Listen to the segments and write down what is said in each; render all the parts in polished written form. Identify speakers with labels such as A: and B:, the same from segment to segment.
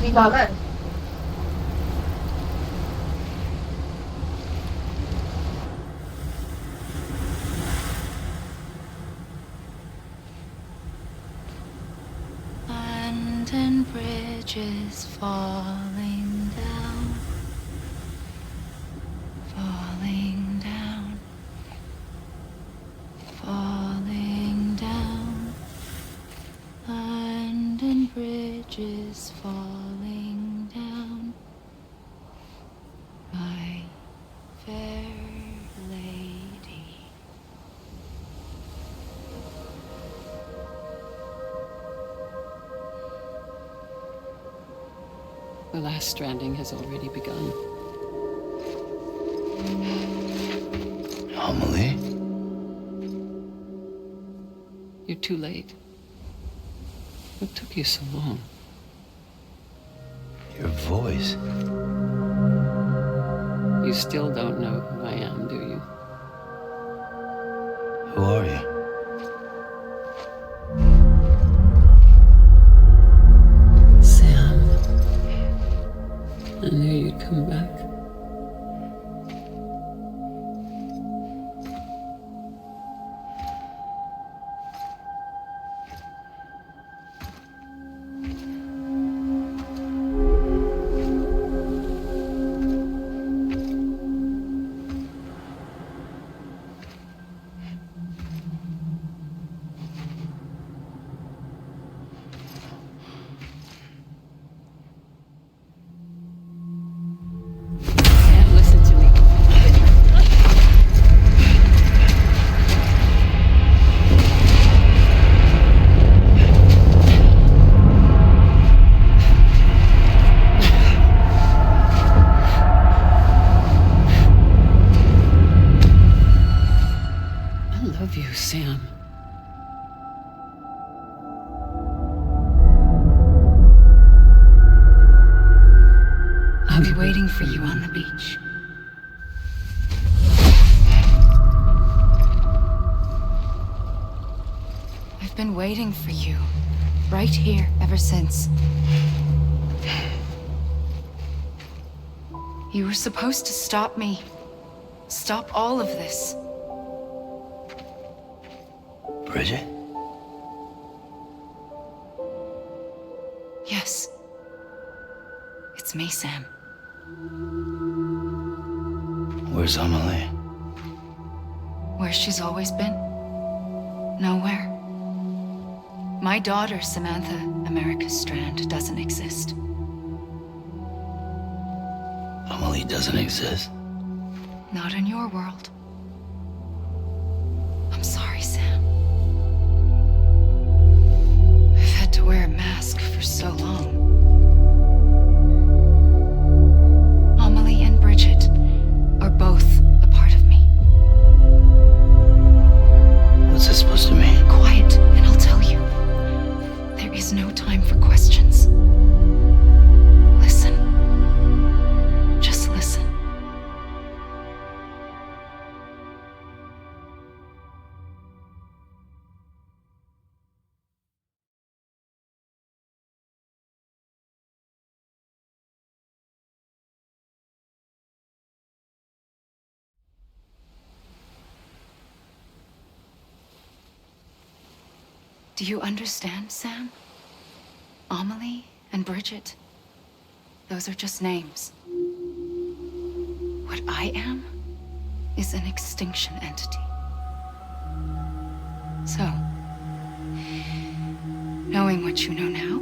A: $3.
B: Abandoned bridges falling down, falling down, falling down. Abandoned bridges falling down. My fair lady.
C: The last stranding has already begun.
D: Amelie?
C: You're too late. What took you so long?
D: Your voice.
C: You still don't know who I am, do you?
D: Who are you?
C: Sam. I knew you'd come back. Sam, listen to me. I love you, Sam.
B: I'll be waiting for you on the beach. I've been waiting for you, right here, ever since. You were supposed to stop me. Stop all of this.
D: Bridget?
B: Yes. It's me, Sam.
D: Where's Amelie?
B: Where she's always been. Nowhere. My daughter, Samantha America Strand, doesn't exist.
D: Amelie doesn't exist.
B: Not in your world. I'm sorry, Sam. I've had to wear a mask for so long. Amelie and Bridget are both a part of me.
D: What's this supposed to mean?
B: Quiet, and I'll tell you. There is no time for questions. Listen. Just listen. Do you understand, Sam? Amelie and Bridget, those are just names. What I am is an extinction entity. So, knowing what you know now,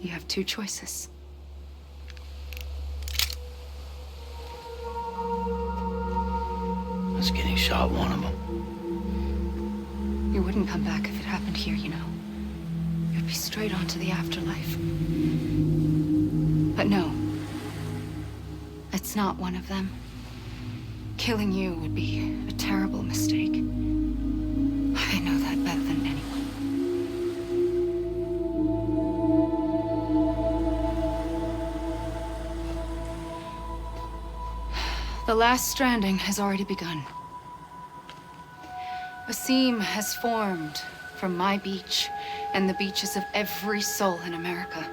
B: you have two choices.
D: I was getting shot, one of them.
B: You wouldn't come back if it happened here, you know. You'd be straight on to the afterlife. But no. It's not one of them. Killing you would be a terrible mistake. I know that better than anyone. The last stranding has already begun. A seam has formed from my beach and the beaches of every soul in America.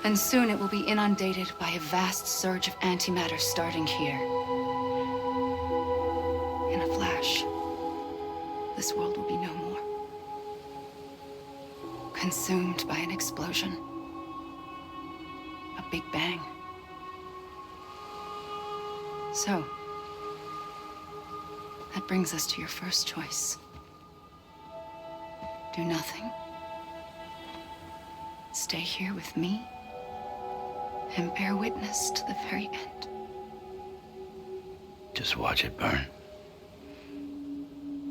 B: And soon it will be inundated by a vast surge of antimatter starting here. In a flash, this world will be no more. Consumed by an explosion. A big bang. So, that brings us to your first choice. Do nothing. Stay here with me and bear witness to the very end.
D: Just watch it burn.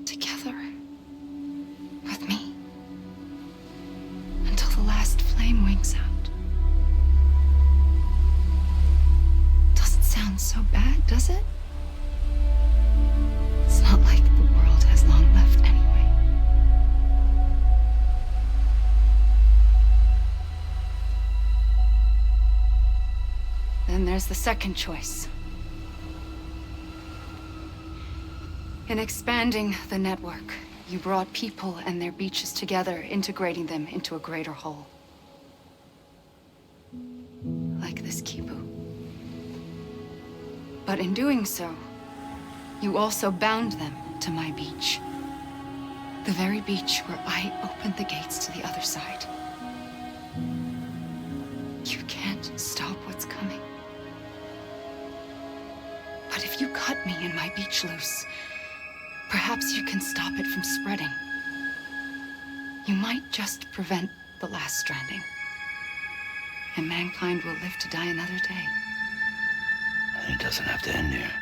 B: Together. With me. Until the last flame winks out. Doesn't sound so bad, does it? It's not like the world has long left anyway. Then there's the second choice. In expanding the network, you brought people and their beaches together, integrating them into a greater whole. Like this kibu. But in doing so, you also bound them to my beach. The very beach where I opened the gates to the other side. You can't stop what's coming. But if you cut me and my beach loose, perhaps you can stop it from spreading. You might just prevent the last stranding. And mankind will live to die another day.
D: It doesn't have to end here.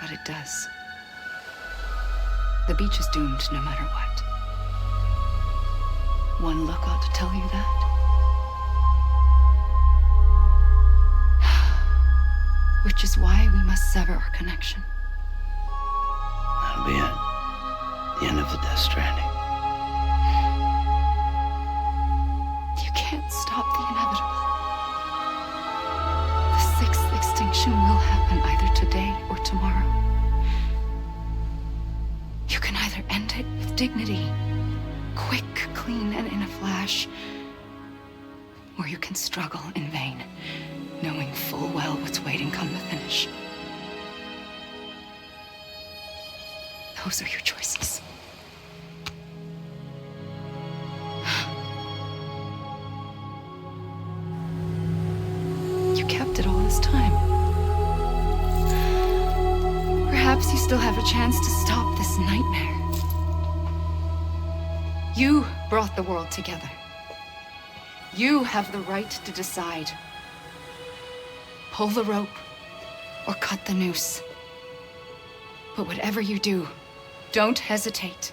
B: But it does. The beach is doomed no matter what. One look ought to tell you that. Which is why we must sever our connection.
D: That'll be it. The end of the Death Stranding.
B: You can't stop the inevitable. The sixth extinction will happen either today or tomorrow. You can either end it with dignity, quick, clean, and in a flash, or you can struggle in vain, knowing full well what's waiting come the finish. Those are your choices. You kept it all this time. Perhaps you still have a chance to stop this nightmare. You brought the world together. You have the right to decide. Pull the rope or cut the noose. But whatever you do, don't hesitate.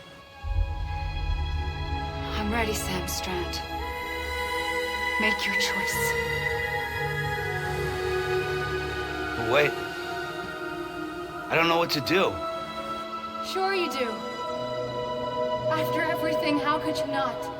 B: I'm ready, Sam Strand. Make your choice.
D: But wait. I don't know what to do.
B: Sure you do. After everything, how could you not?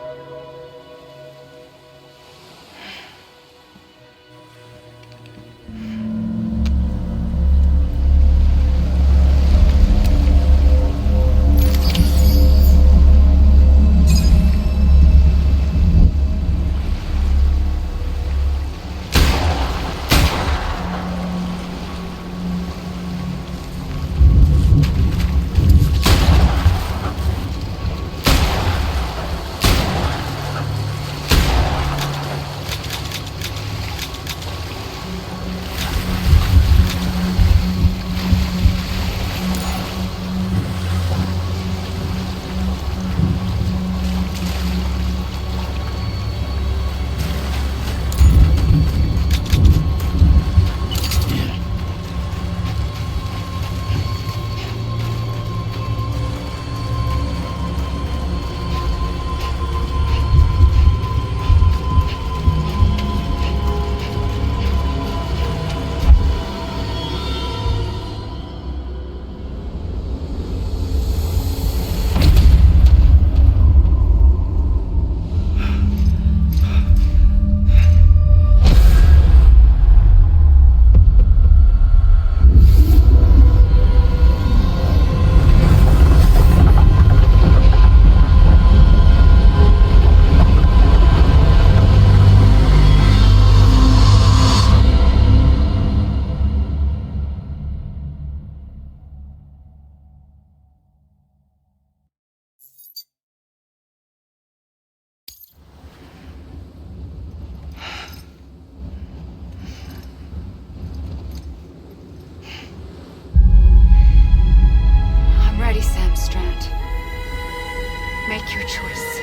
B: choice.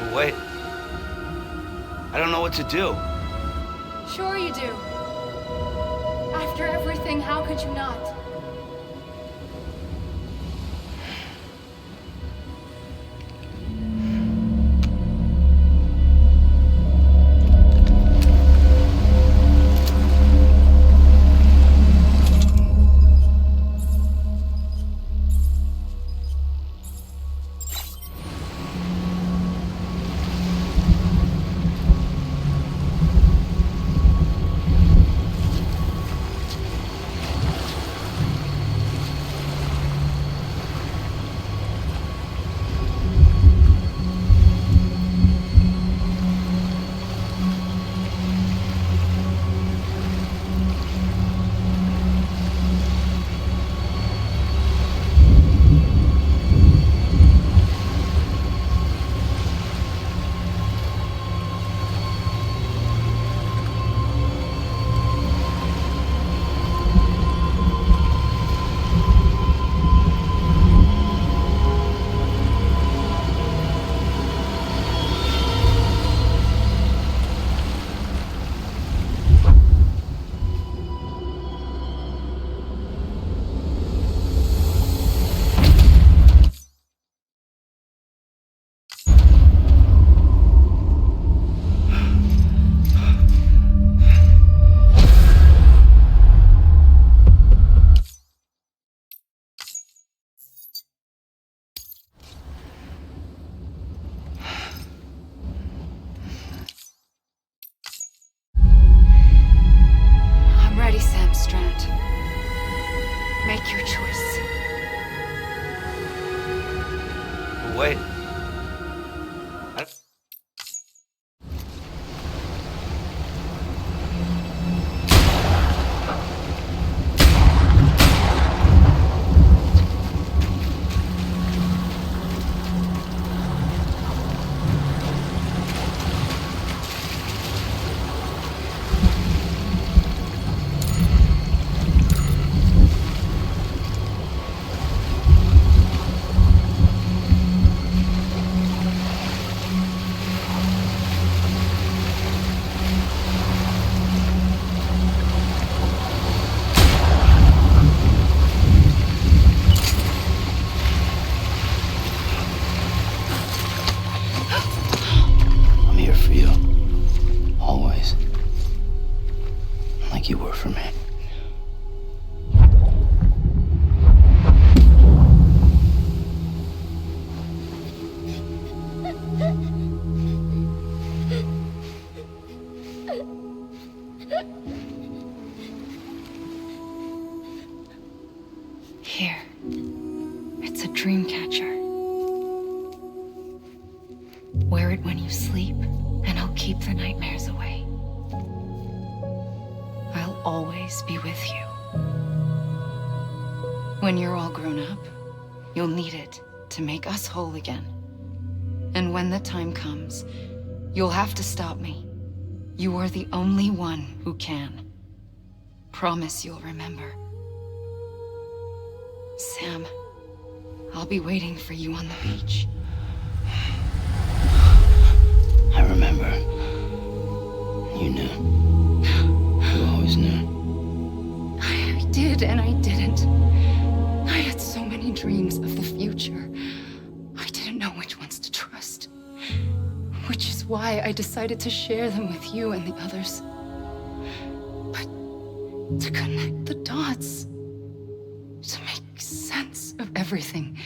D: But wait. I don't know what to do.
B: Sure you do. After everything, how could you not? Make your choice.
D: Wait. You were for me.
B: Here. It's a dream catcher. Wear it when you sleep, and I'll keep the nightmares away. I'll always be with you. When you're all grown up, you'll need it to make us whole again. And when the time comes, you'll have to stop me. You are the only one who can. Promise you'll remember. Sam, I'll be waiting for you on the beach.
D: I remember. You knew. You always knew.
B: I did and I didn't. I had so many dreams of the future. I didn't know which ones to trust. Which is why I decided to share them with you and the others. But to connect the dots, to make sense of everything,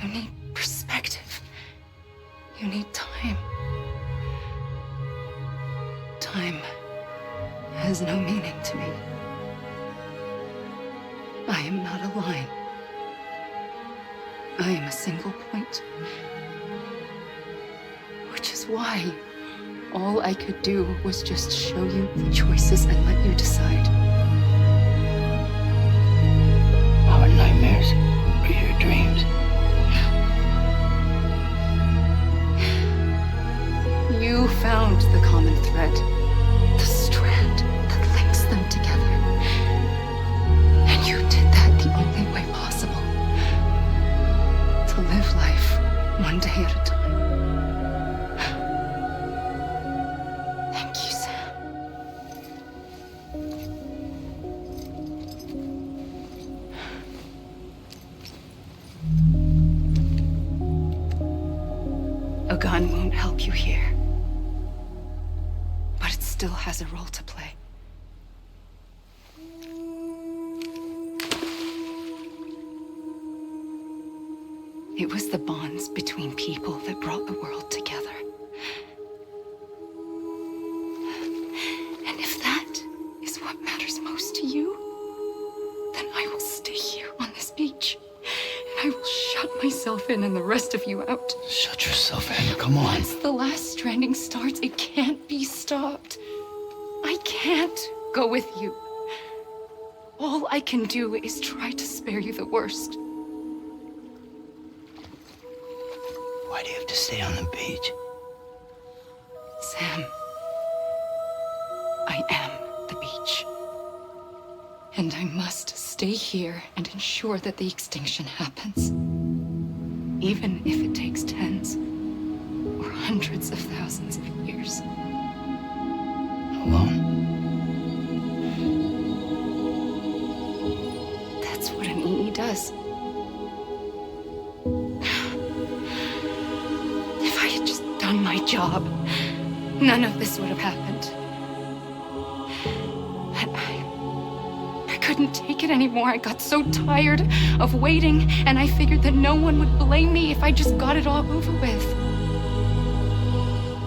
B: you need perspective. You need time. Time has no meaning to me. I am not a line. I am a single point. Which is why all I could do was just show you the choices and let you decide.
D: Our nightmares are your dreams.
B: You found the common thread, the strand that links them together. And you did that the only way possible. A gun won't help you here. But it still has a role to play. It was the bonds between people that brought the world together. And if that is what matters most to you, then I will stay here on this beach. And I will shut myself in and the rest of you out.
D: Shut yourself in, come on.
B: Once the last stranding starts, it can't be stopped. I can't go with you. All I can do is try to spare you the worst.
D: Why do you have to stay on the beach?
B: Sam, I am the beach. And I must stay here and ensure that the extinction happens. Even if it takes tens or hundreds of thousands of years.
D: Alone?
B: That's what an EE does. If I had just done my job, none of this would have happened. I couldn't take it anymore. I got so tired of waiting, and I figured that no one would blame me if I just got it all over with.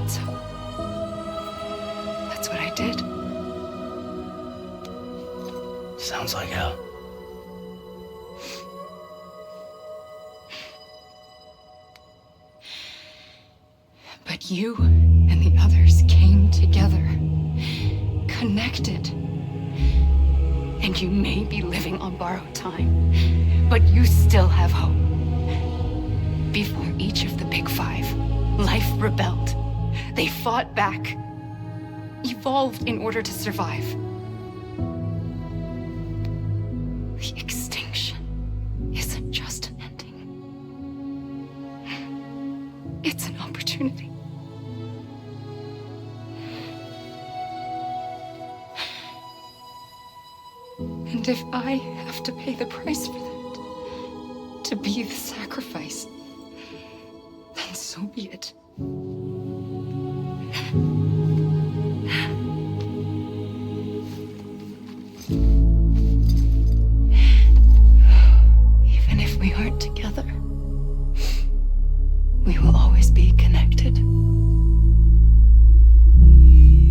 B: So, that's what I did.
D: Sounds like hell.
B: But you and the others came together, connected. And you may be living on borrowed time, but you still have hope. Before each of the Big Five, life rebelled. They fought back, evolved in order to survive. The extinction isn't just an ending. It's an opportunity. And if I have to pay the price for that, to be the sacrifice, then so be it. Even if we aren't together, we will always be connected.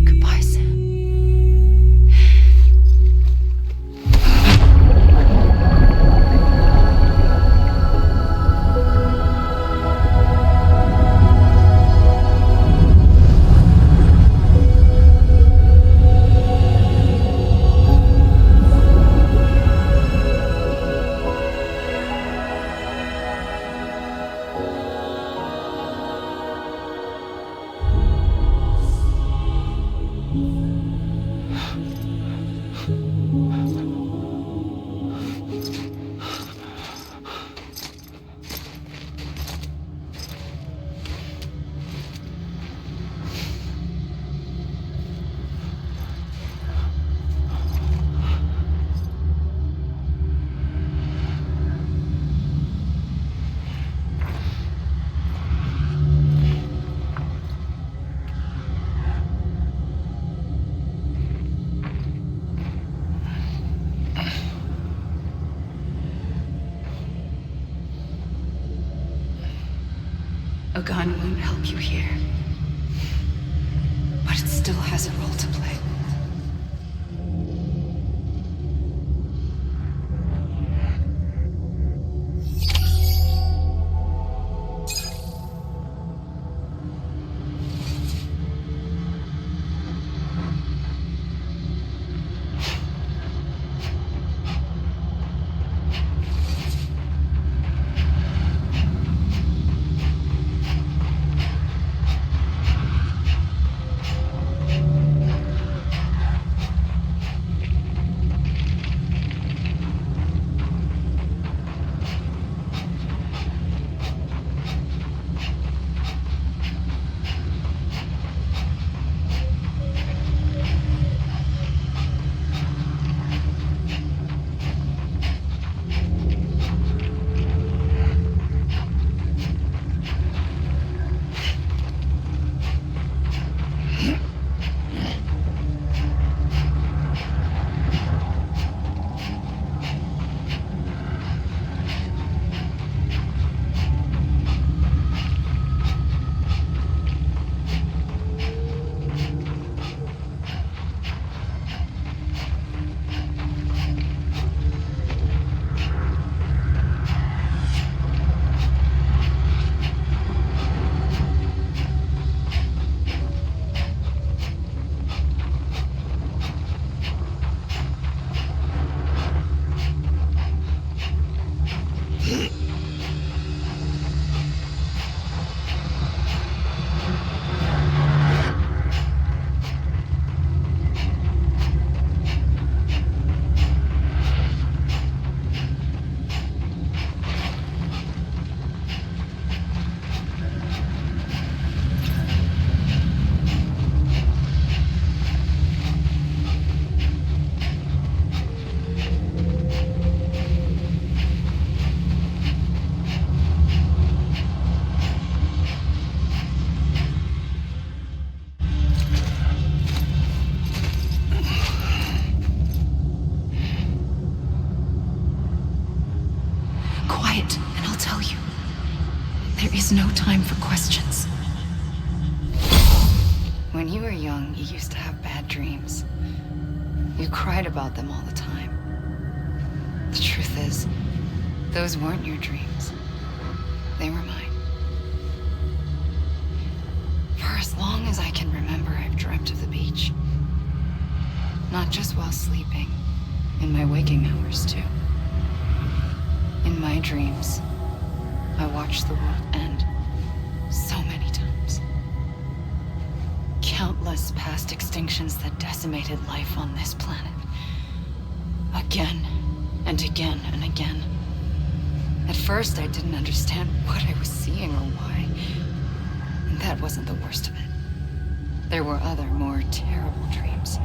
B: Goodbye, Sam. A gun won't help you here, but it still has a role to play. There is no time for questions. When you were young, you used to have bad dreams. You cried about them all the time. The truth is, those weren't your dreams. They were mine. For as long as I can remember, I've dreamt of the beach. Not just while sleeping, in my waking hours too. In my dreams, I watched the world end so many times. Countless past extinctions that decimated life on this planet. Again and again and again. At first, I didn't understand what I was seeing or why. And that wasn't the worst of it. There were other, more terrible dreams.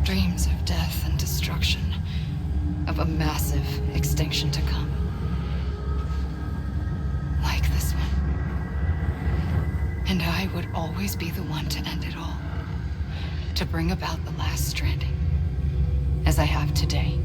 B: Dreams of death and destruction. Of a massive extinction to come. Like this one. And I would always be the one to end it all. To bring about the last stranding. As I have today.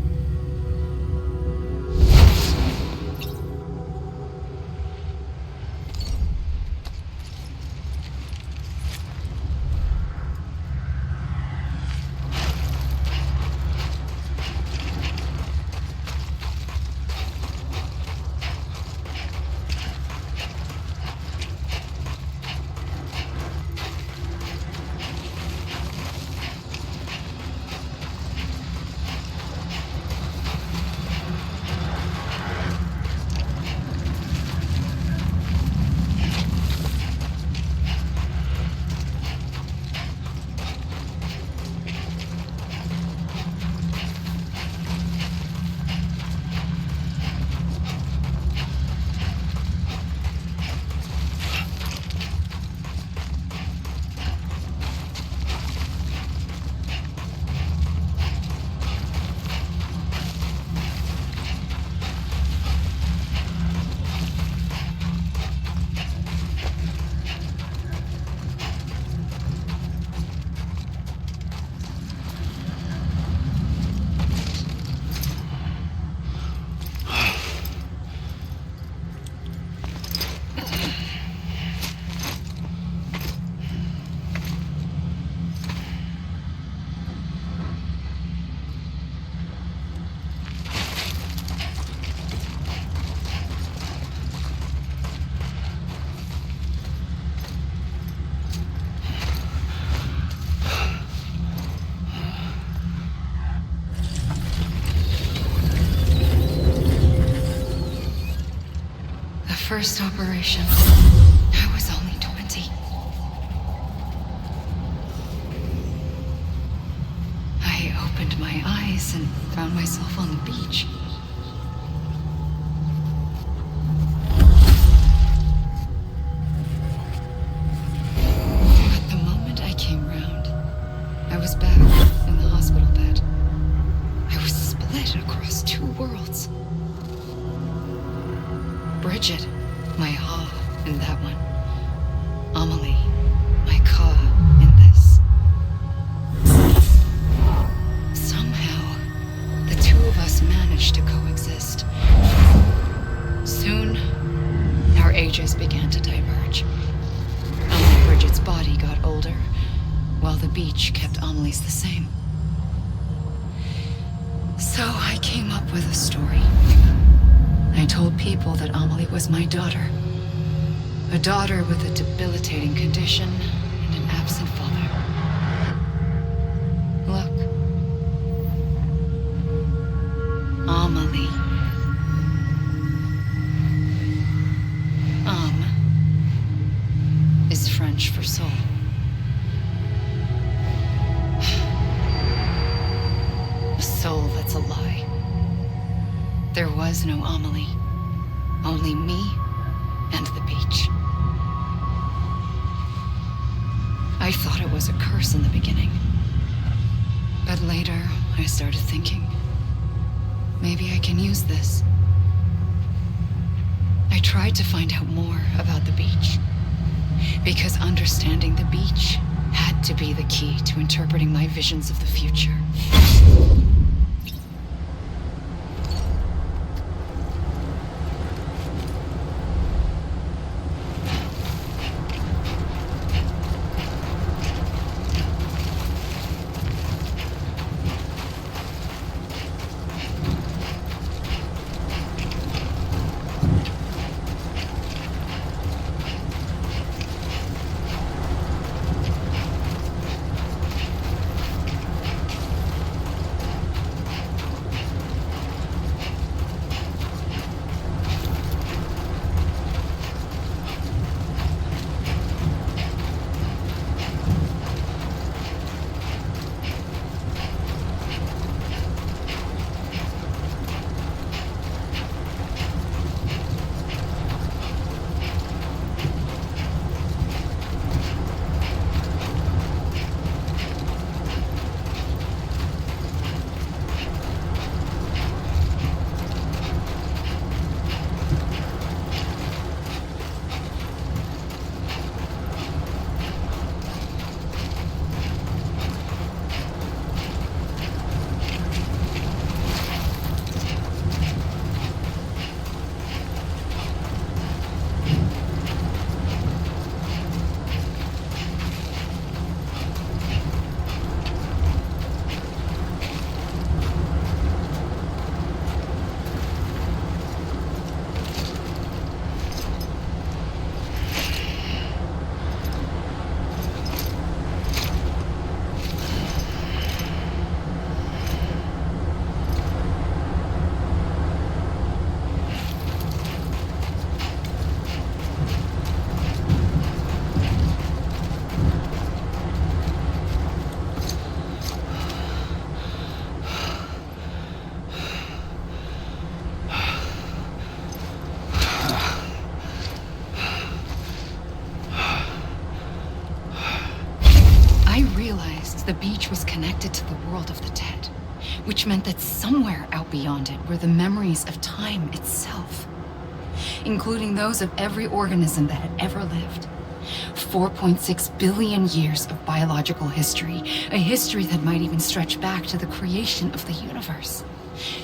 B: First operation, I was only 20. I opened my eyes and found myself on the beach. But the moment I came round, I was back in the hospital bed. I was split across two worlds. Bridget, my ha in that one. Amelie, my ka in this. Somehow, the two of us managed to coexist. Soon, our ages began to diverge. Only Bridget's body got older, while the beach kept Amelie's the same. So I came up with a story. I told people that Amelie was my daughter. A daughter with a debilitating condition and an absent father. Look. Amelie. Is French for soul. A soul that's a lie. There was no Amelie. Only me and the beach. I thought it was a curse in the beginning. But later, I started thinking, maybe I can use this. I tried to find out more about the beach. Because understanding the beach had to be the key to interpreting my visions of the future. the beach was connected to the world of the dead, which meant that somewhere out beyond it were the memories of time itself, including those of every organism that had ever lived. 4.6 billion years of biological history, a history that might even stretch back to the creation of the universe.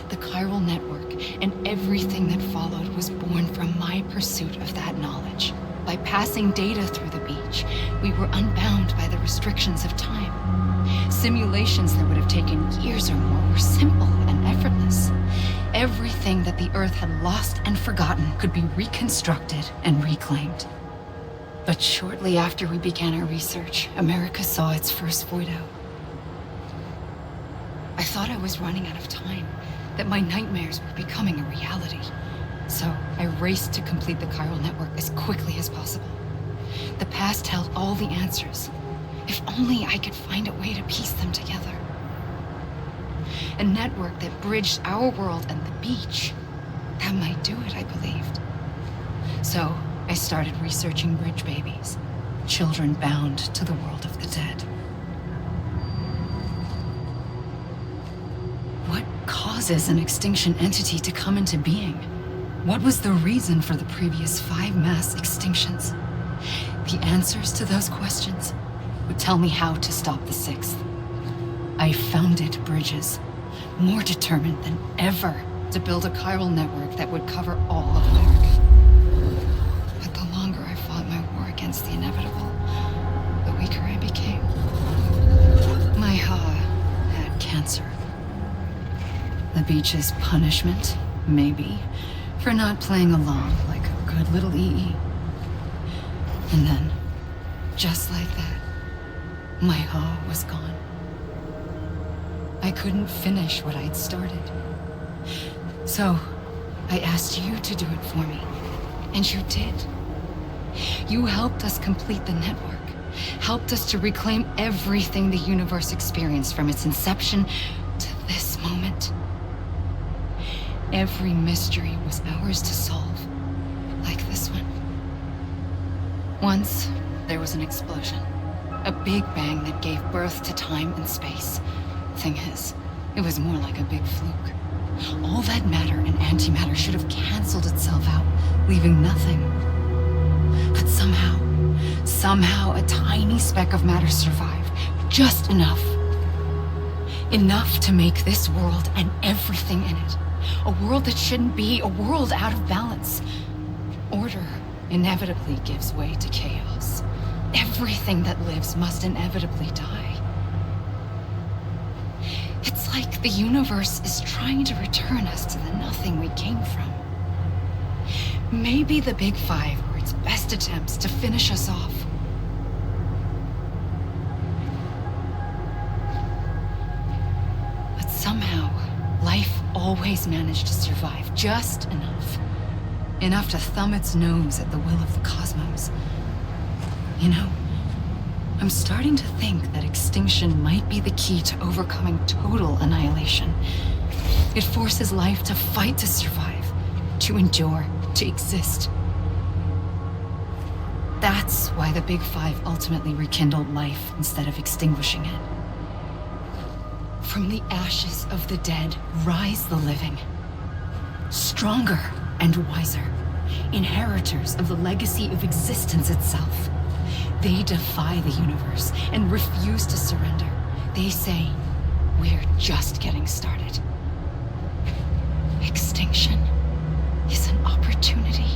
B: The chiral network and everything that followed was born from my pursuit of that knowledge. By passing data through the beach, we were unbound by the restrictions of time. Simulations that would have taken years or more were simple and effortless. Everything that the Earth had lost and forgotten could be reconstructed and reclaimed. But shortly after we began our research, America saw its first void out. I thought I was running out of time, that my nightmares were becoming a reality. So I raced to complete the chiral network as quickly as possible. The past held all the answers. If only I could find a way to piece them together. A network that bridged our world and the beach. That might do it, I believed. So I started researching bridge babies, children bound to the world of the dead. What causes an extinction entity to come into being? What was the reason for the previous 5 mass extinctions? The answers to those questions would tell me how to stop the 6th. I founded bridges, more determined than ever to build a chiral network that would cover all of America. But the longer I fought my war against the inevitable, the weaker I became. My Ha had cancer. The beach's punishment, maybe, for not playing along like a good little EE. And then, just like that, my Ha was gone. I couldn't finish what I'd started. So, I asked you to do it for me, and you did. You helped us complete the network, helped us to reclaim everything the universe experienced from its inception to this moment. Every mystery was ours to solve, like this one. Once, there was an explosion. A big bang that gave birth to time and space. Thing is, it was more like a big fluke. All that matter and antimatter should have canceled itself out, leaving nothing. But somehow a tiny speck of matter survived. Just enough. Enough to make this world and everything in it. A world that shouldn't be, a world out of balance. Order inevitably gives way to chaos. Everything that lives must inevitably die. It's like the universe is trying to return us to the nothing we came from. Maybe the Big Five were its best attempts to finish us off. But somehow, life always managed to survive just enough. Enough to thumb its nose at the will of the cosmos. You know, I'm starting to think that extinction might be the key to overcoming total annihilation. It forces life to fight to survive, to endure, to exist. That's why the Big Five ultimately rekindled life instead of extinguishing it. From the ashes of the dead rise the living. Stronger and wiser. Inheritors of the legacy of existence itself. They defy the universe and refuse to surrender. They say, we're just getting started. Extinction is an opportunity.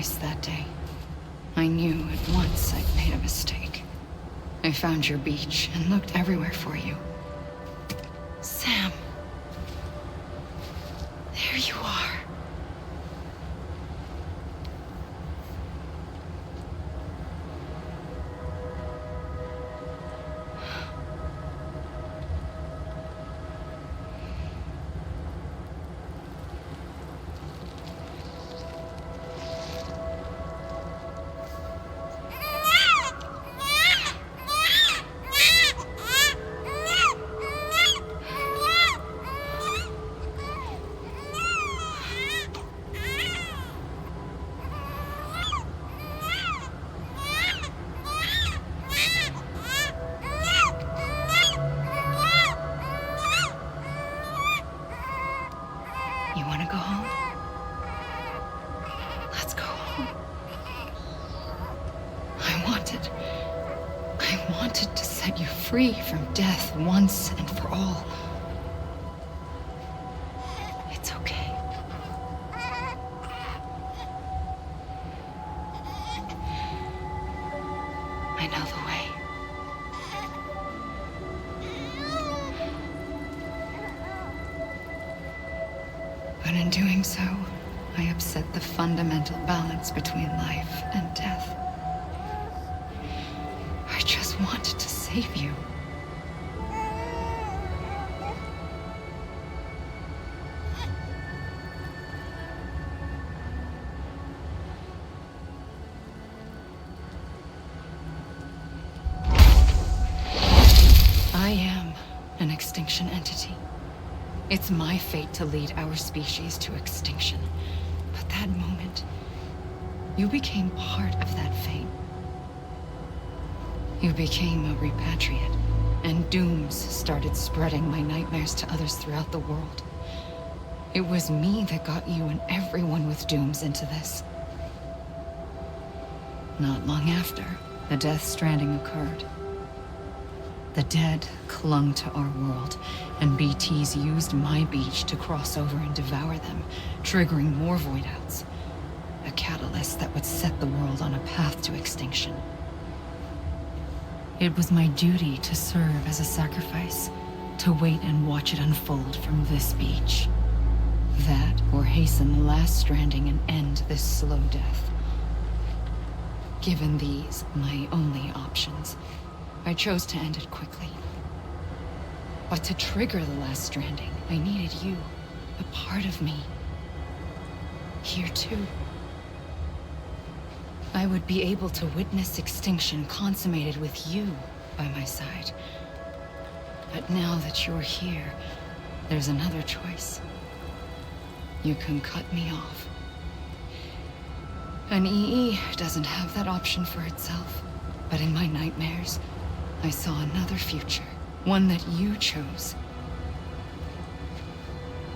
B: choice that day. I knew at once I'd made a mistake. I found your beach and looked everywhere for you. Sam. There you are. Free from death once and for all. It's okay. I know the way. But in doing so, I upset the fundamental balance between life and death. I just wanted to save you. I am an extinction entity. It's my fate to lead our species to extinction. But that moment, you became part of that fate. You became a repatriate, and dooms started spreading my nightmares to others throughout the world. It was me that got you and everyone with dooms into this. Not long after, the Death Stranding occurred. The dead clung to our world, and BTs used my beach to cross over and devour them, triggering more void-outs. A catalyst that would set the world on a path to extinction. It was my duty to serve as a sacrifice, to wait and watch it unfold from this beach. That, or hasten the last stranding and end this slow death. Given these, my only options, I chose to end it quickly. But to trigger the last stranding, I needed you, a part of me. Here too. I would be able to witness extinction consummated with you by my side. But now that you're here, there's another choice. You can cut me off. An EE doesn't have that option for itself, but in my nightmares, I saw another future, one that you chose.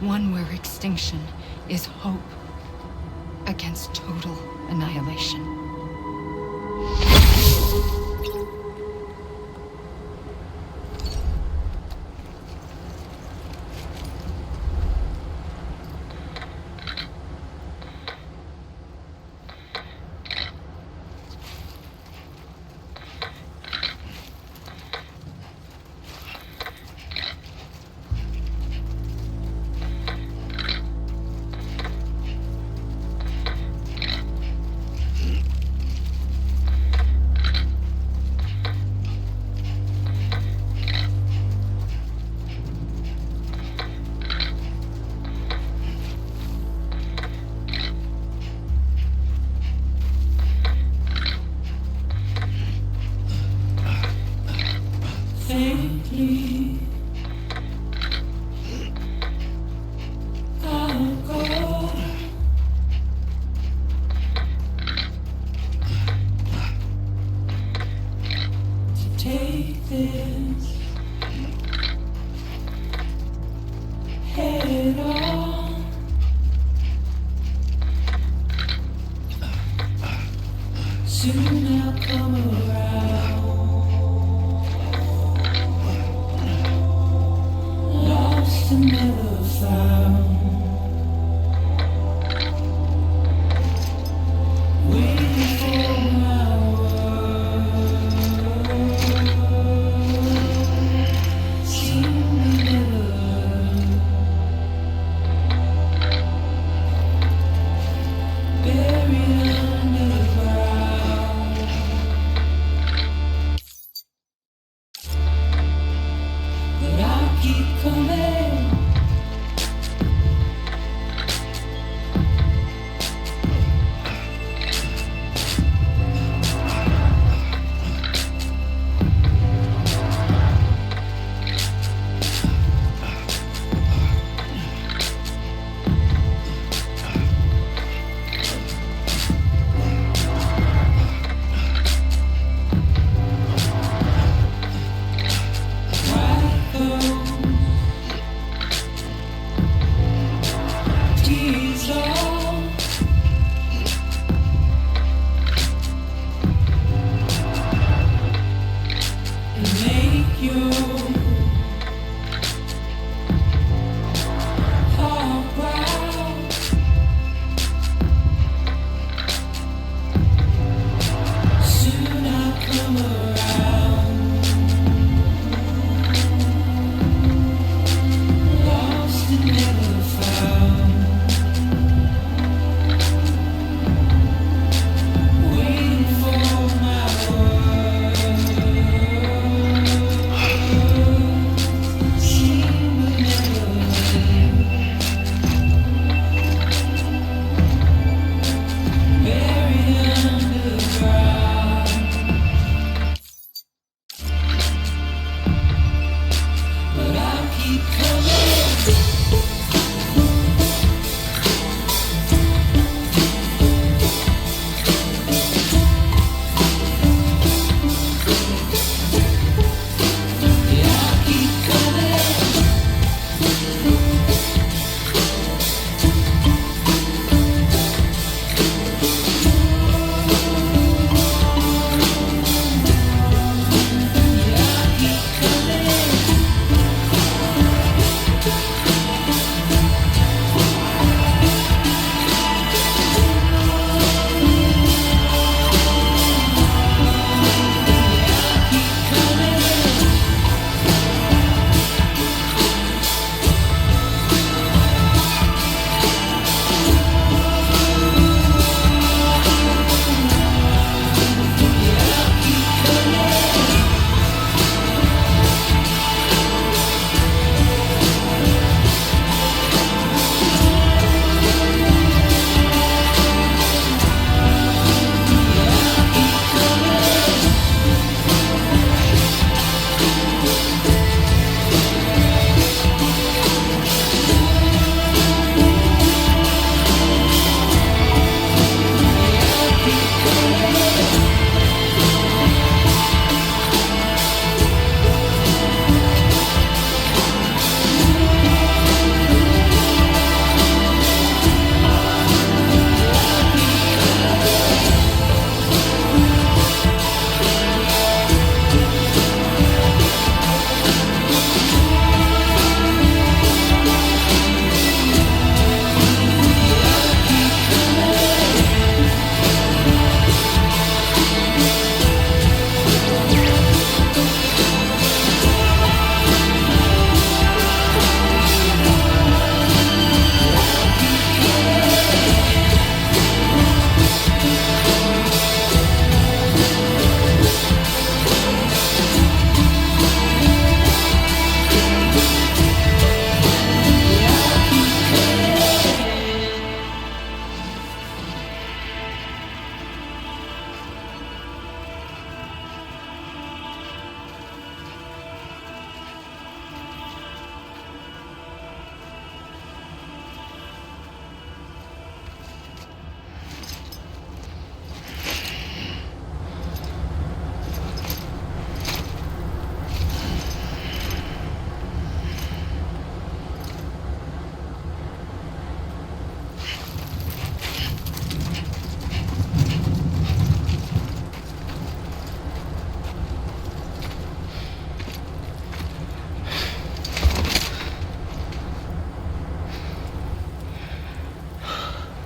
B: One where extinction is hope against total annihilation.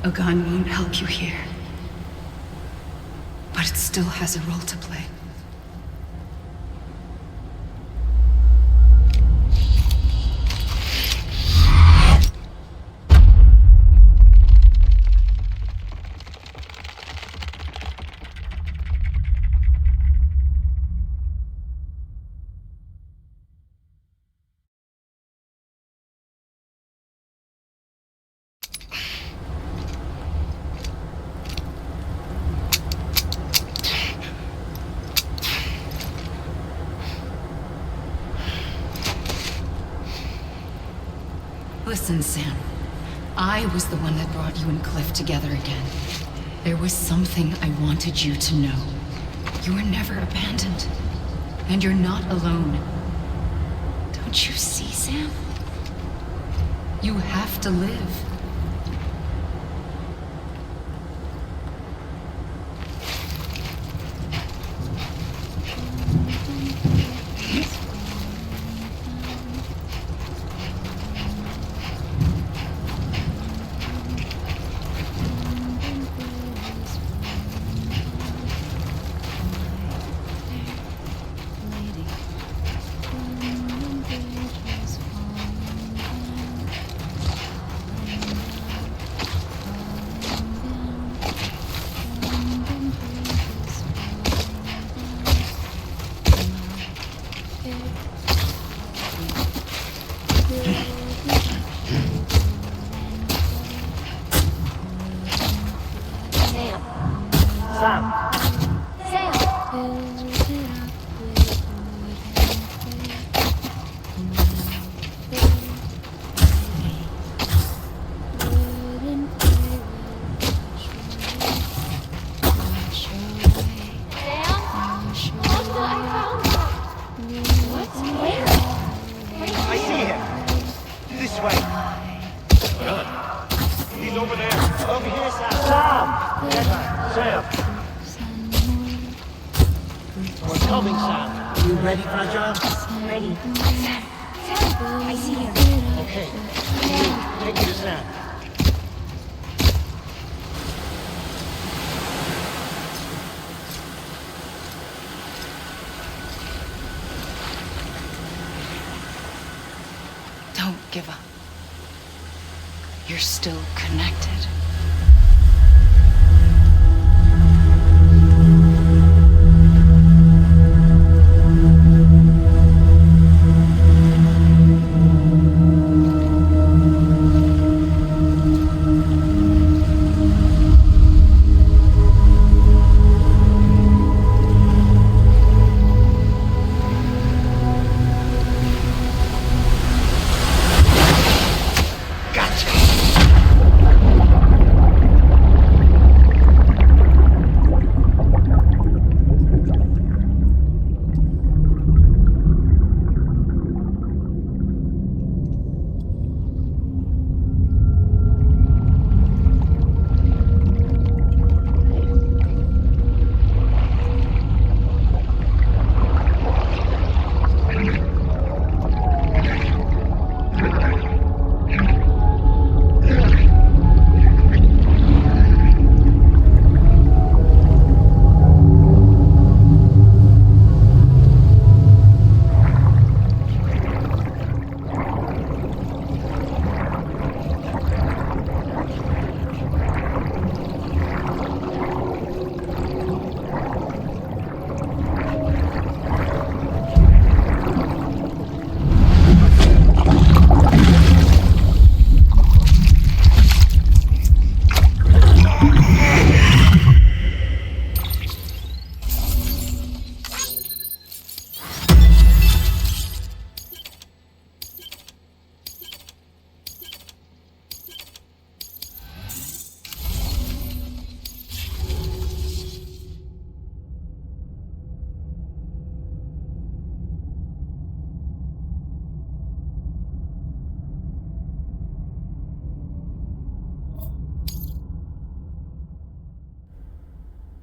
B: A gun won't help you here. But it still has a role to play. Listen, Sam. I was the one that brought you and Cliff together again. There was something I wanted you to know. You were never abandoned. And you're not alone. Don't you see, Sam? You have to live. Give up. You're still connected.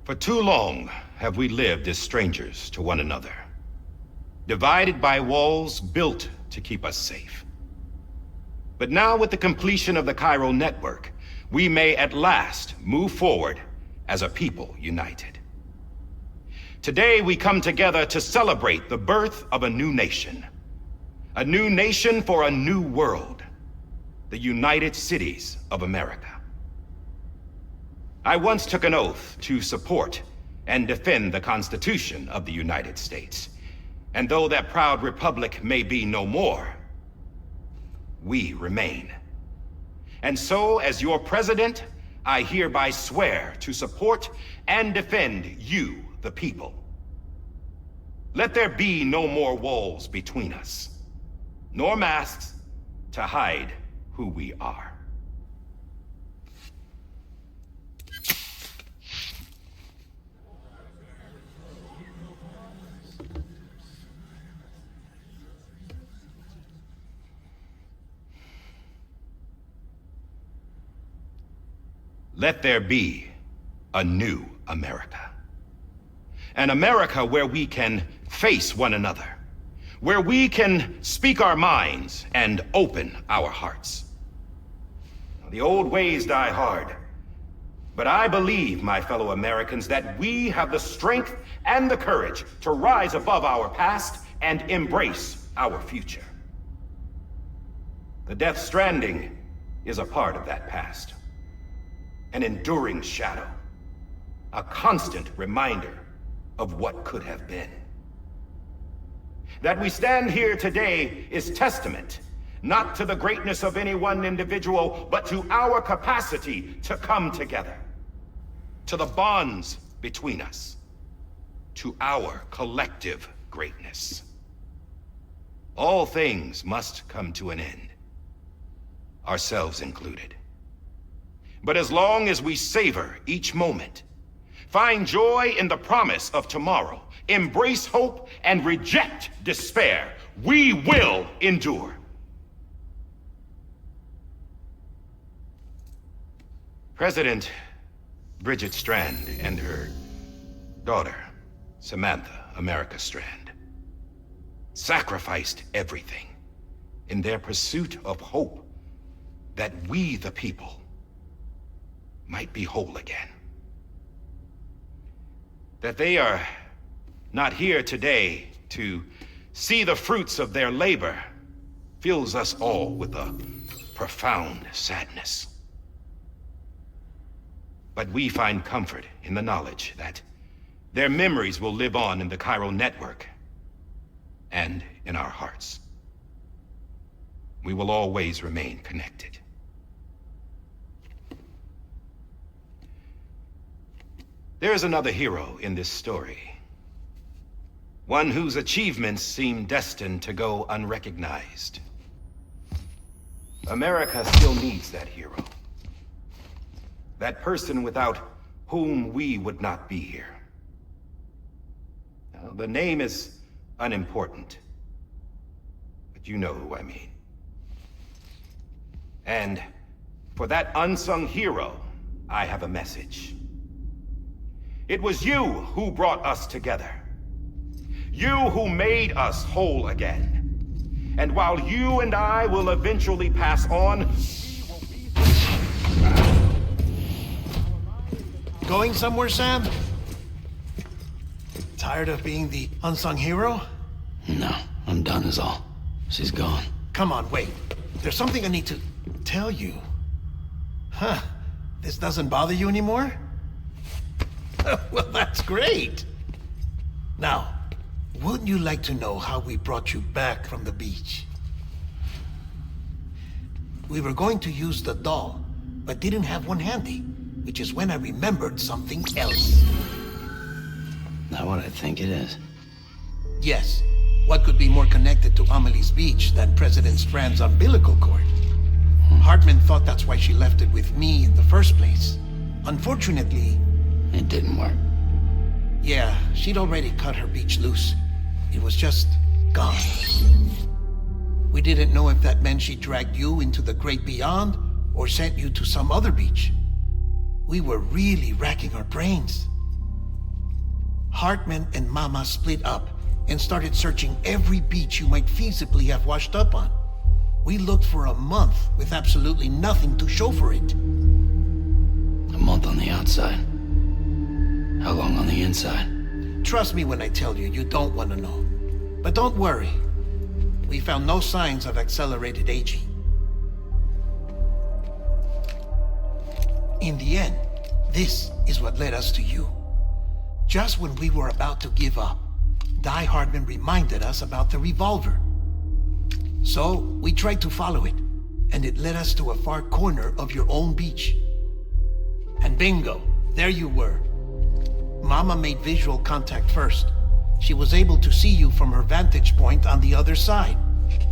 A: For too long have we lived as strangers to one another, divided by walls built to keep us safe. But now, with the completion of the chiral network, we may at last move forward as a people united. Today we come together to celebrate the birth of a new nation. A new nation for a new world. The United Cities of America. I once took an oath to support and defend the Constitution of the United States. And though that proud republic may be no more, we remain. And so, as your president, I hereby swear to support and defend you, the people. Let there be no more walls between us, nor masks to hide who we are. Let there be a new America. An America where we can face one another, where we can speak our minds and open our hearts. The old ways die hard, but I believe, my fellow Americans, that we have the strength and the courage to rise above our past and embrace our future. The Death Stranding is a part of that past. An enduring shadow. A constant reminder of what could have been. That we stand here today is testament, not to the greatness of any one individual, but to our capacity to come together. To the bonds between us. To our collective greatness. All things must come to an end. Ourselves included. But as long as we savor each moment, find joy in the promise of tomorrow, embrace hope, and reject despair, we will endure. President Bridget Strand and her daughter, Samantha America Strand, sacrificed everything in their pursuit of hope that we, the people, might be whole again. That they are not here today to see the fruits of their labor fills us all with a profound sadness. But we find comfort in the knowledge that their memories will live on in the chiral network and in our hearts. We will always remain connected. There is another hero in this story. One whose achievements seem destined to go unrecognized. America still needs that hero. That person without whom we would not be here. Now, the name is unimportant, but you know who I mean. And for that unsung hero, I have a message. It was you who brought us together. You who made us whole again. And while you and I will eventually pass on,
E: Going somewhere, Sam? Tired of being the unsung hero?
D: No, I'm done is all. She's gone.
E: Come on, wait. There's something I need to tell you. Huh. This doesn't bother you anymore? Well, that's great. Now, wouldn't you like to know how we brought you back from the beach? We were going to use the doll, but didn't have one handy, which is when I remembered something else.
D: Not what I think it is.
E: Yes. What could be more connected to Amelie's beach than President Strand's umbilical cord? Hartman thought that's why she left it with me in the first place. Unfortunately...
D: It didn't work.
E: Yeah, she'd already cut her beach loose. It was just gone. We didn't know if that meant she dragged you into the great beyond or sent you to some other beach. We were really racking our brains. Hartman and Mama split up and started searching every beach you might feasibly have washed up on. We looked for a month with absolutely nothing to show for it.
D: month on the outside. How long on the inside?
E: Trust me when I tell you, you don't want to know. But don't worry. We found no signs of accelerated aging. In the end, this is what led us to you. Just when we were about to give up, Die Hardman reminded us about the revolver. So, we tried to follow it, and it led us to a far corner of your own beach. And bingo, there you were. Mama made visual contact first. She was able to see you from her vantage point on the other side.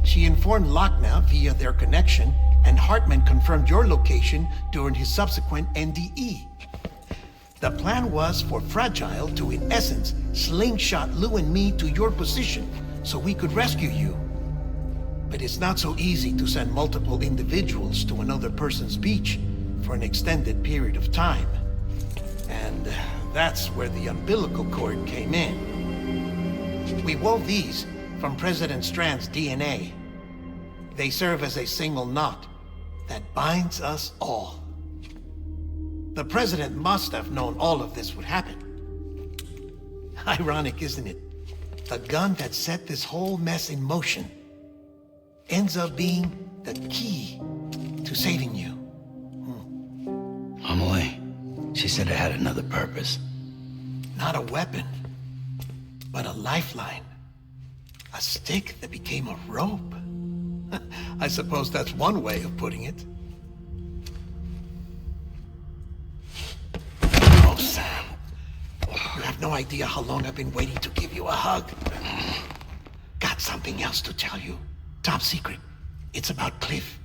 E: She informed Lochner via their connection, and Hartman confirmed your location during his subsequent NDE. The plan was for Fragile to, in essence, slingshot Lou and me to your position so we could rescue you. But it's not so easy to send multiple individuals to another person's beach for an extended period of time. And that's where the umbilical cord came in. We wove these from President Strand's DNA. They serve as a single knot that binds us all. The President must have known all of this would happen. Ironic, isn't it? The gun that set this whole mess in motion ends up being the key to saving you.
D: Amelie, she said it had another purpose.
E: Not a weapon, but a lifeline. A stick that became a rope. I suppose that's one way of putting it. Oh, Sam. You have no idea how long I've been waiting to give you a hug. Got something else to tell you. Top secret. It's about Cliff.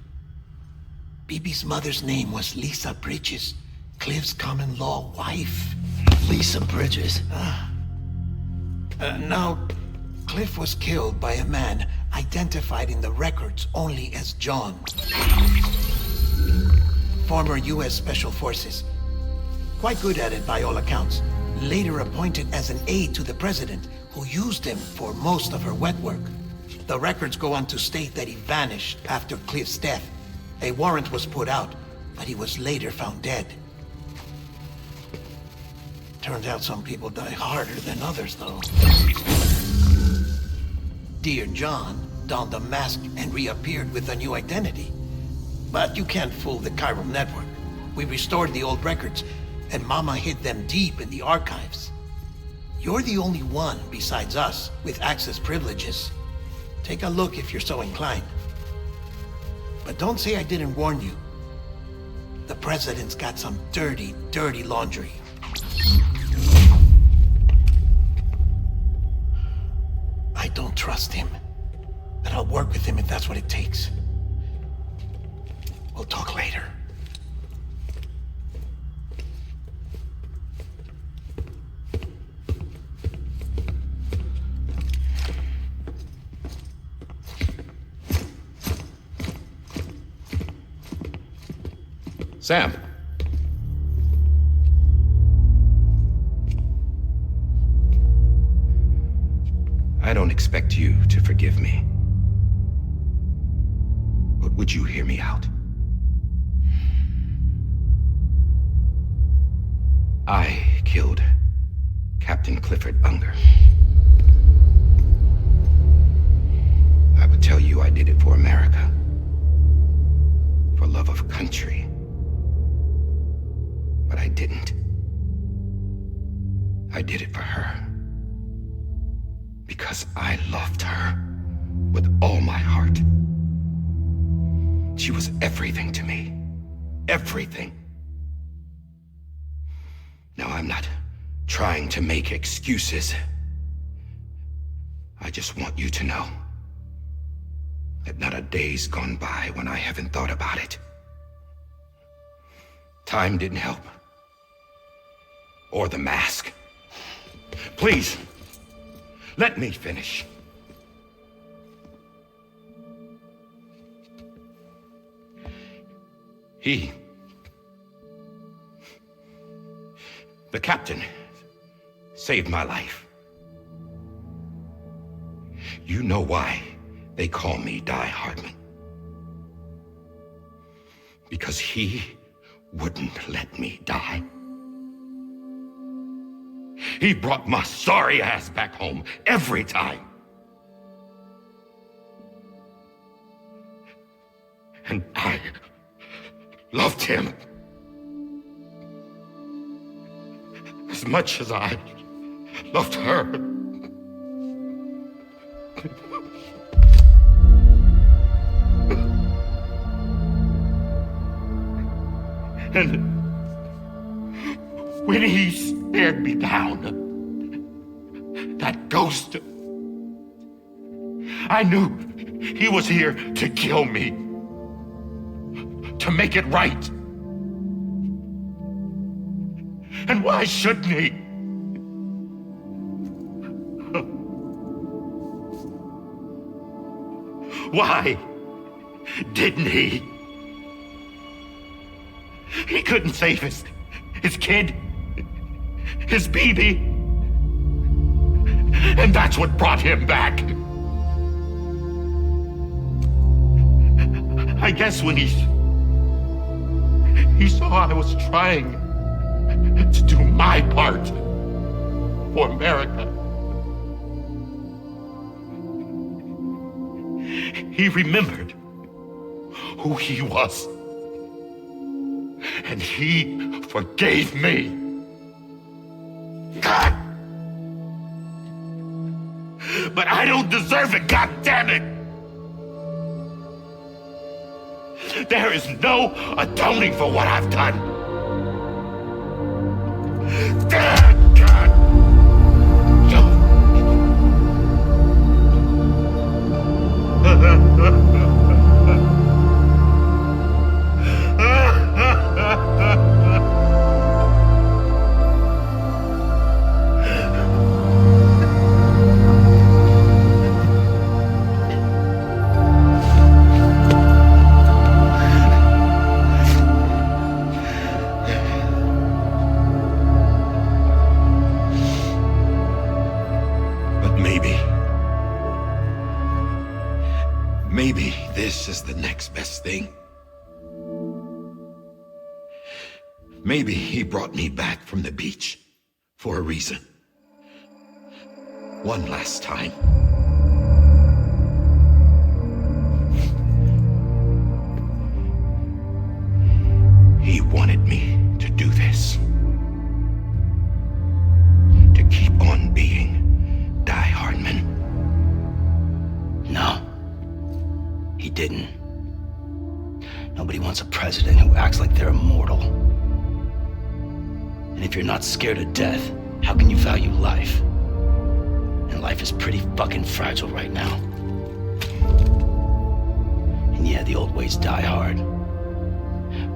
E: Bibi's mother's name was Lisa Bridges, Cliff's common-law wife.
D: Lisa Bridges?
E: Now, Cliff was killed by a man identified in the records only as John. Former U.S. Special Forces. Quite good at it by all accounts. Later appointed as an aide to the president, who used him for most of her wet work. The records go on to state that he vanished after Cliff's death. A warrant was put out, but he was later found dead. Turns out some people die harder than others, though. Dear John donned a mask and reappeared with a new identity. But you can't fool the chiral network. We restored the old records, and Mama hid them deep in the archives. You're the only one, besides us, with access privileges. Take a look if you're so inclined. But don't say I didn't warn you. The president's got some dirty, dirty laundry. I don't trust him, but I'll work with him if that's what it takes. We'll talk later.
A: Sam. I don't expect you to forgive me. But would you hear me out? I killed Captain Clifford Unger. I would tell you I did it for America. For love of country. But I didn't. I did it for her. Because I loved her with all my heart. She was everything to me. Everything. Now, I'm not trying to make excuses. I just want you to know that not a day's gone by when I haven't thought about it. Time didn't help. Or the mask. Please, let me finish. The captain, saved my life. You know why they call me Die Hardman. Because he wouldn't let me die. He brought my sorry ass back home every time. And I loved him as much as I loved her. And when he stared me down, that ghost, I knew he was here to kill me, to make it right. And why shouldn't he? Why didn't he? He couldn't save his kid, his baby. And that's what brought him back. I guess when he saw I was trying to do my part for America, he remembered who he was. And he forgave me. God! But I don't deserve it, God damn it! There is no atoning for what I've done. Damn, God! Maybe this is the next best thing. Maybe he brought me back from the beach for a reason. One last time. He wanted me to do this. To keep on being Die Hardman.
D: No. He didn't. Nobody wants a president who acts like they're immortal. And if you're not scared of death, how can you value life? And life is pretty fucking fragile right now. And yeah, the old ways die hard.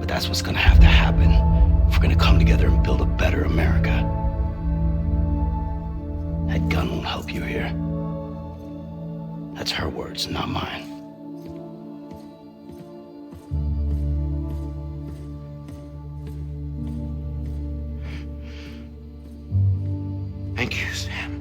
D: But that's what's gonna have to happen if we're gonna come together and build a better America. That gun won't help you here. That's her words, not mine.
A: Thank you, Sam.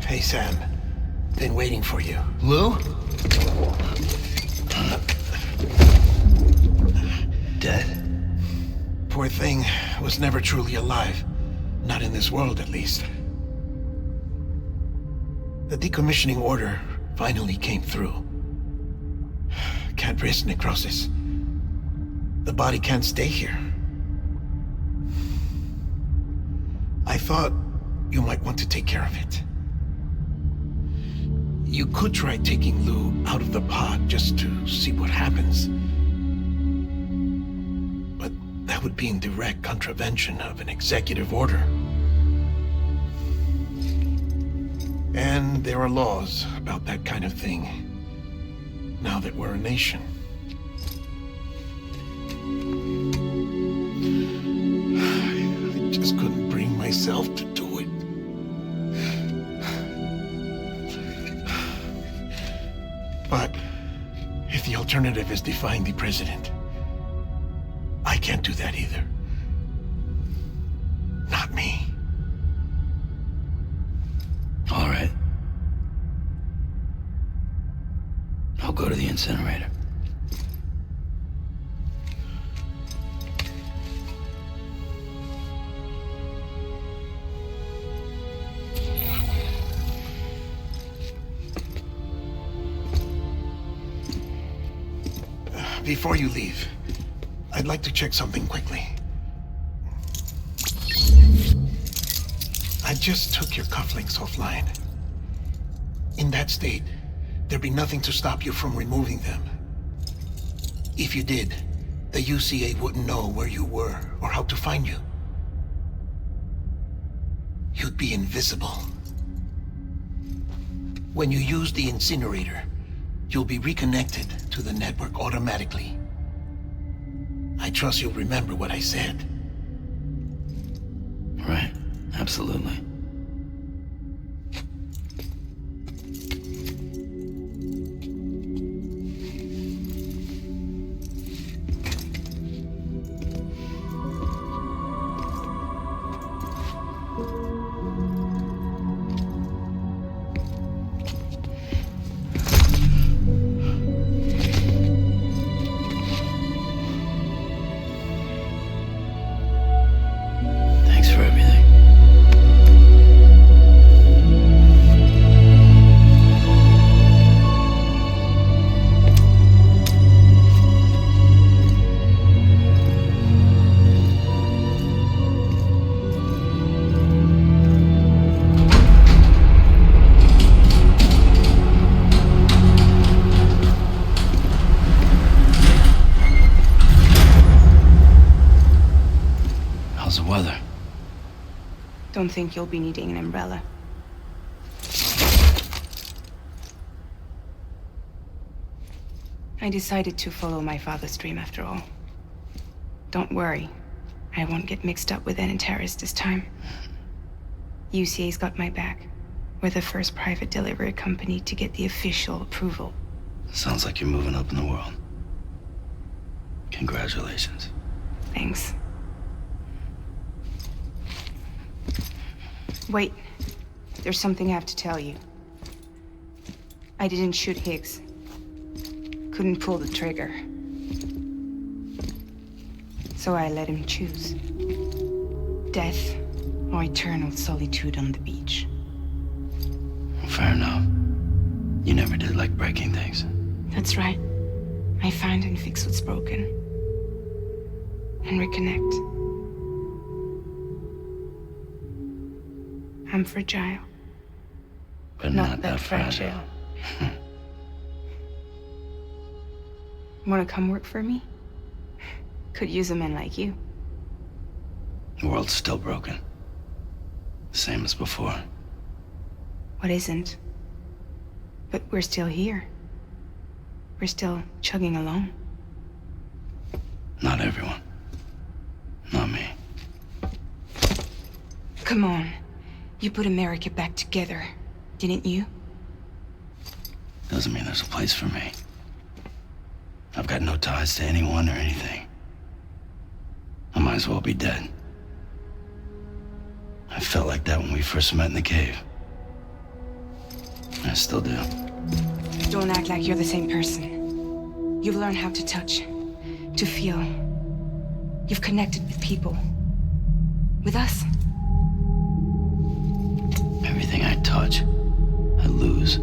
E: Hey, Sam. Been waiting for you. Lou?
D: Dead?
E: Poor thing was never truly alive. Not in this world, at least. The decommissioning order finally came through. Can't risk necrosis. The body can't stay here. I thought you might want to take care of it. You could try taking Lou out of the pod just to see what happens. But that would be in direct contravention of an executive order. And there are laws about that kind of thing, now that we're a nation. I just couldn't bring myself to do it. alternative is defying the president. I can't do that either. Not me.
D: All right. I'll go to the incinerator.
E: Before you leave, I'd like to check something quickly. I just took your cufflinks offline. In that state, there'd be nothing to stop you from removing them. If you did, the UCA wouldn't know where you were or how to find you. You'd be invisible. When you use the incinerator, you'll be reconnected to the network automatically. I trust you'll remember what I said.
D: Right, absolutely. Thanks for everything. How's the weather?
F: Don't think you'll be needing an umbrella. I decided to follow my father's dream after all. Don't worry, I won't get mixed up with any terrorists this time. UCA's got my back. We're the first private delivery company to get the official approval.
D: Sounds like you're moving up in the world. Congratulations.
F: Thanks. Wait, there's something I have to tell you. I didn't shoot Higgs. Couldn't pull the trigger. So I let him choose. Death or eternal solitude on the beach.
D: Fair enough. You never did like breaking things.
F: That's right. I find and fix what's broken. And reconnect. I'm fragile.
D: But not that fragile.
F: Wanna come work for me? Could use a man like you.
D: The world's still broken. Same as before.
F: What isn't? But we're still here. We're still chugging along.
D: Not everyone. Not me.
F: Come on. You put America back together, didn't you?
D: Doesn't mean there's a place for me. I've got no ties to anyone or anything. I might as well be dead. I felt like that when we first met in the cave. I still do.
F: Don't act like you're the same person. You've learned how to touch, to feel. You've connected with people. With us.
D: Everything I touch, I lose.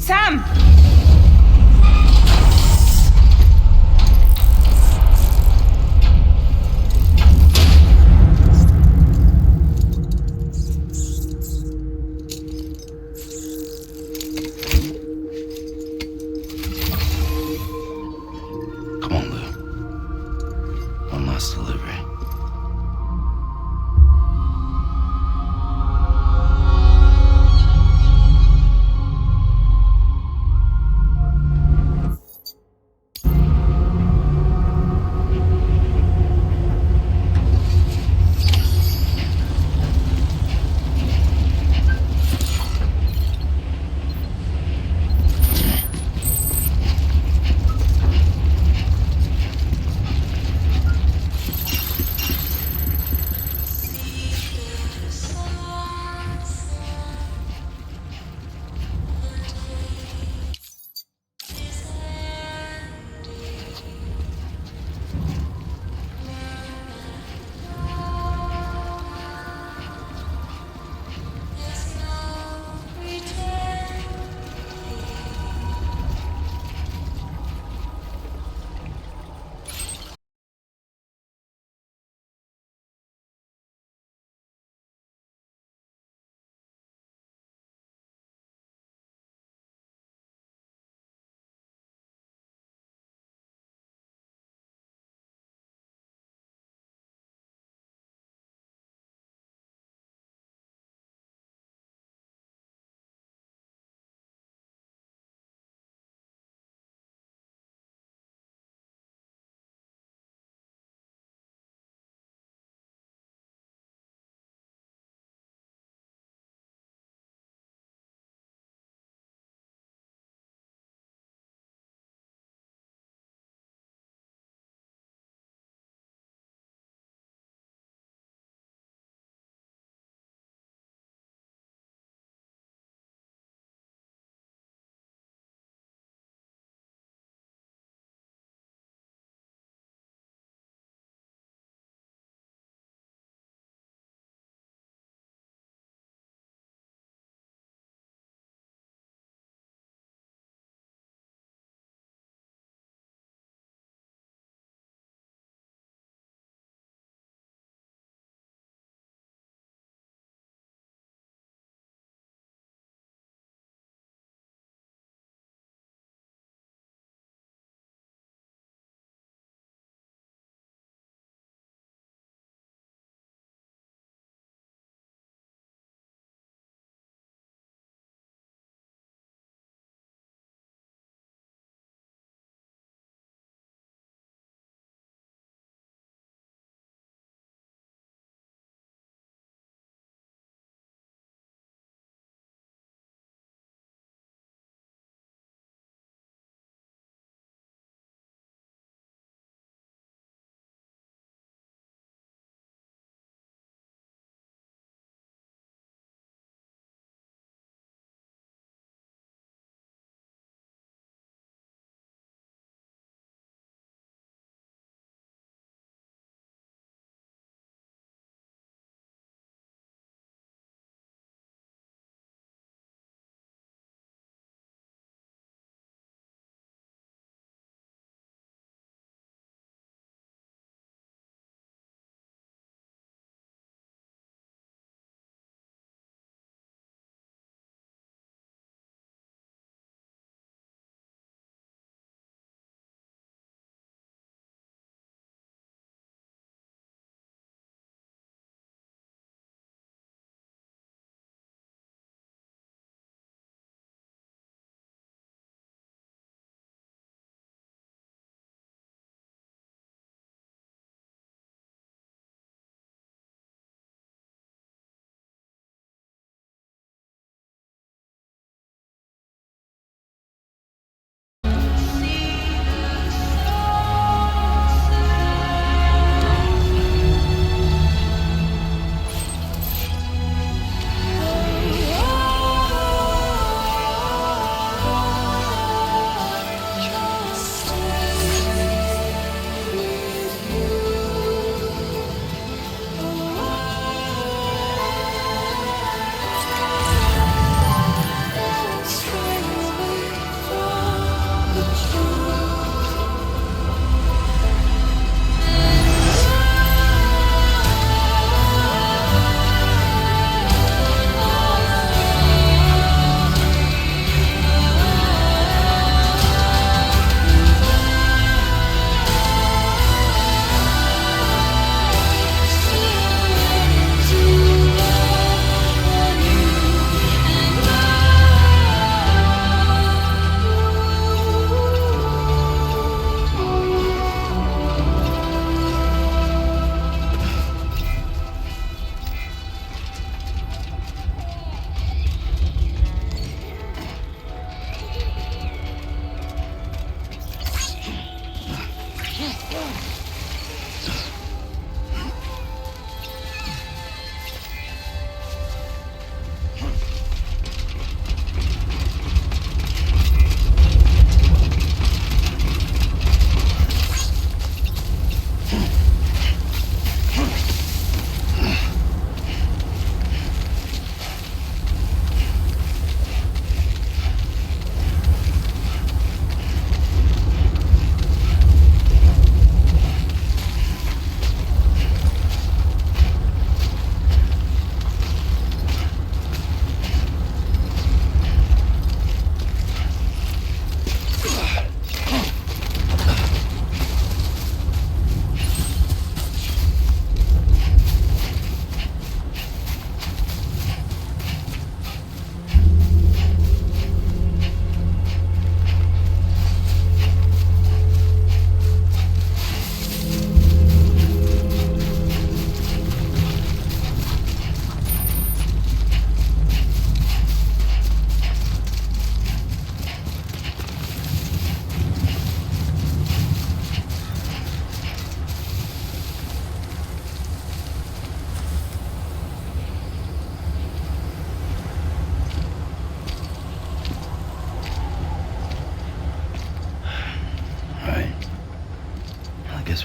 F: Sam!
D: Come on, Lou. One last delivery.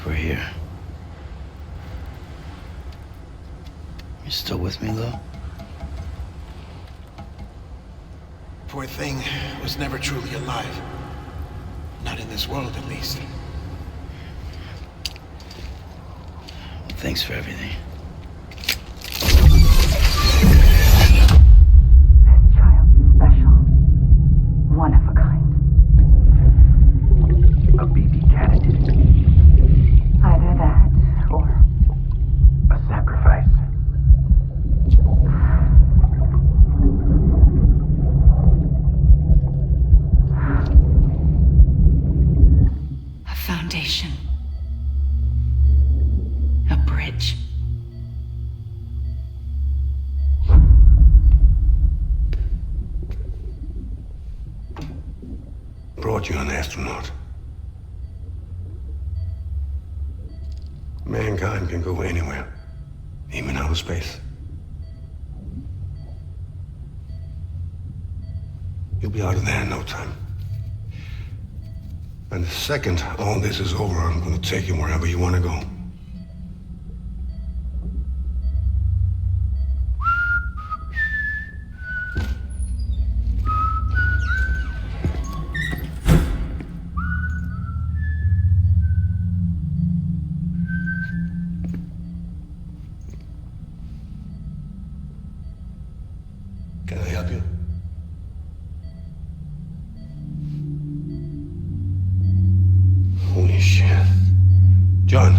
D: guess we're here. You still with me, Lou?
E: Poor thing was never truly alive. Not in this world, at least.
D: Thanks for everything.
G: Child special. One of a kind.
H: A BB candidate.
G: Either that, or
H: A sacrifice.
B: A foundation. A bridge.
I: Brought you an astronaut. Mankind can go anywhere, even outer space. You'll be out of there in no time. And the second all this is over, I'm gonna take you wherever you wanna go. Can I help you? Holy shit. John,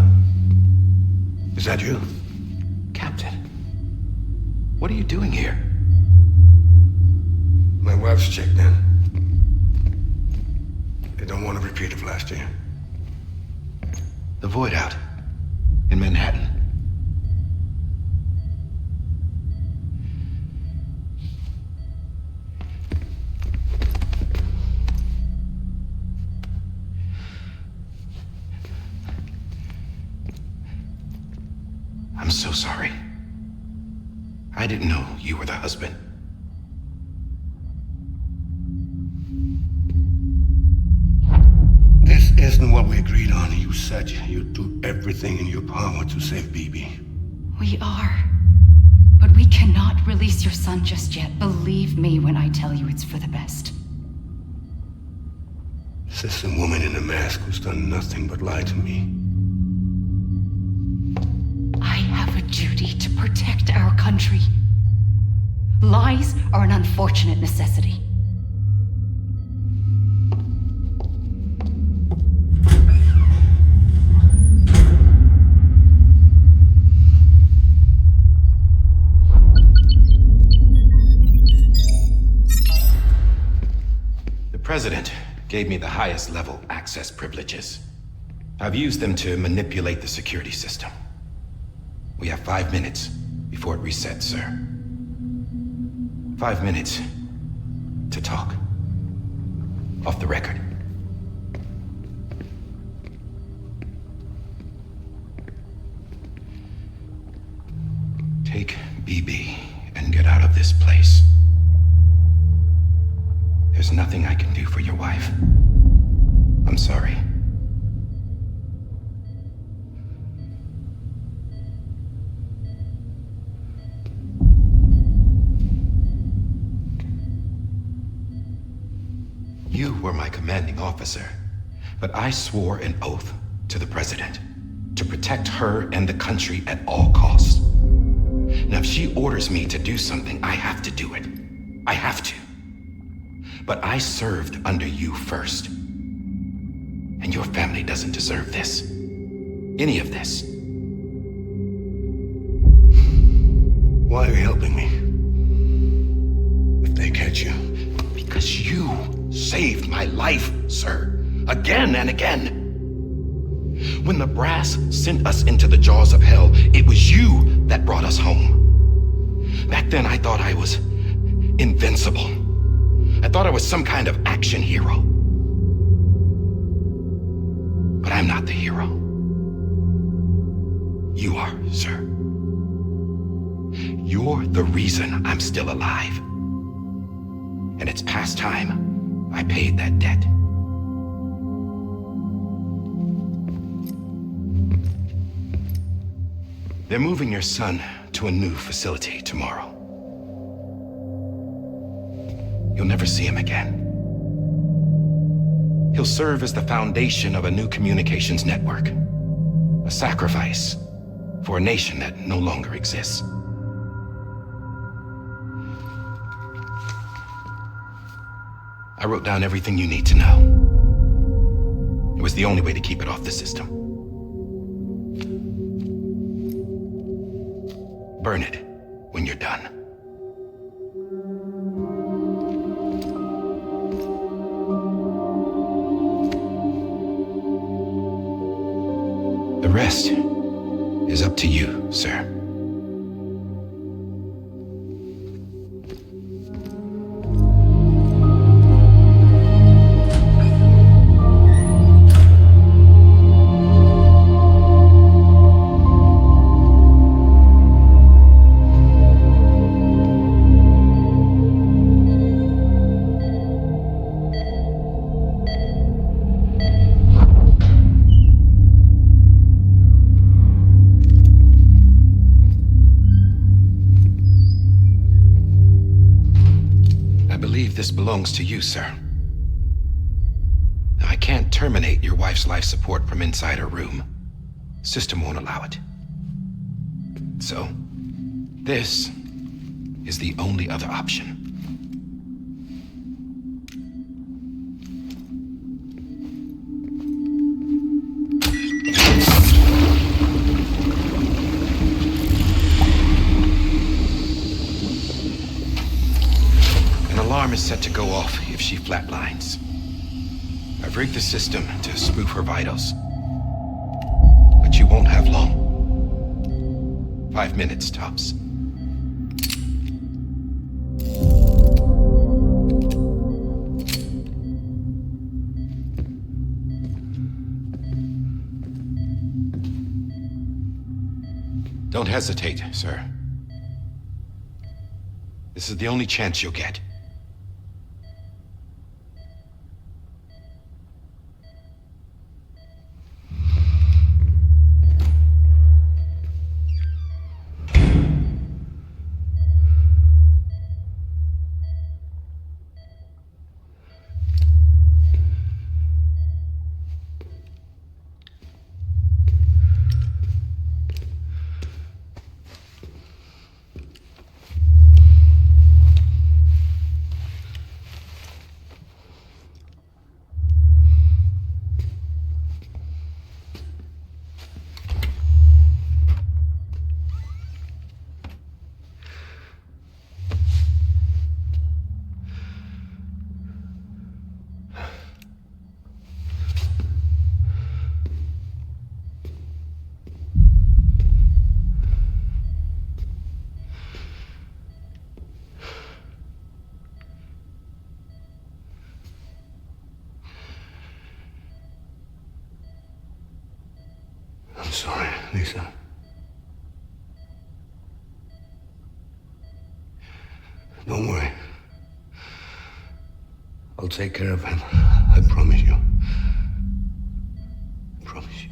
I: is that you?
A: Captain, what are you doing here?
I: My wife's checked in. They don't want a repeat of last year.
A: The Void Out in Manhattan. I'm so sorry. I didn't know you were the husband.
I: This isn't what we agreed on. You said you'd do everything in your power to save BB.
B: We are. But we cannot release your son just yet. Believe me when I tell you it's for the best.
I: This is a woman in a mask who's done nothing but lie to me.
B: I have a duty to protect our country. Lies are an unfortunate necessity.
A: The President gave me the highest level access privileges. I've used them to manipulate the security system. We have 5 minutes before it resets, sir. 5 minutes to talk. Off the record. Take BB and get out of this place. There's nothing I can do for your wife. I'm sorry. You were my commanding officer, but I swore an oath to the President to protect her and the country at all costs. Now, if she orders me to do something, I have to do it. I have to. But I served under you first. And your family doesn't deserve this. Any of this.
I: Why are you helping me? If they catch you.
A: Because you saved my life, sir. Again and again. When the brass sent us into the jaws of hell, it was you that brought us home. Back then, I thought I was invincible. I thought I was some kind of action hero. But I'm not the hero. You are, sir. You're the reason I'm still alive. And it's past time I paid that debt. They're moving your son to a new facility tomorrow. You'll never see him again. He'll serve as the foundation of a new communications network. A sacrifice for a nation that no longer exists. I wrote down everything you need to know. It was the only way to keep it off the system. Burn it when you're done. The rest is up to you, sir. This belongs to you, sir. Now, I can't terminate your wife's life support from inside her room. System won't allow it. So, this is the only other option. Alarm is set to go off if she flatlines. I've rigged the system to spoof her vitals. But you won't have long. 5 minutes, tops. Don't hesitate, sir. This is the only chance you'll get.
I: I'm sorry, Lisa. Don't worry. I'll take care of him. I promise you. I promise you.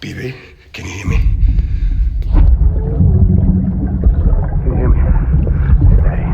I: BB, can you hear me? Can you hear me? Steady.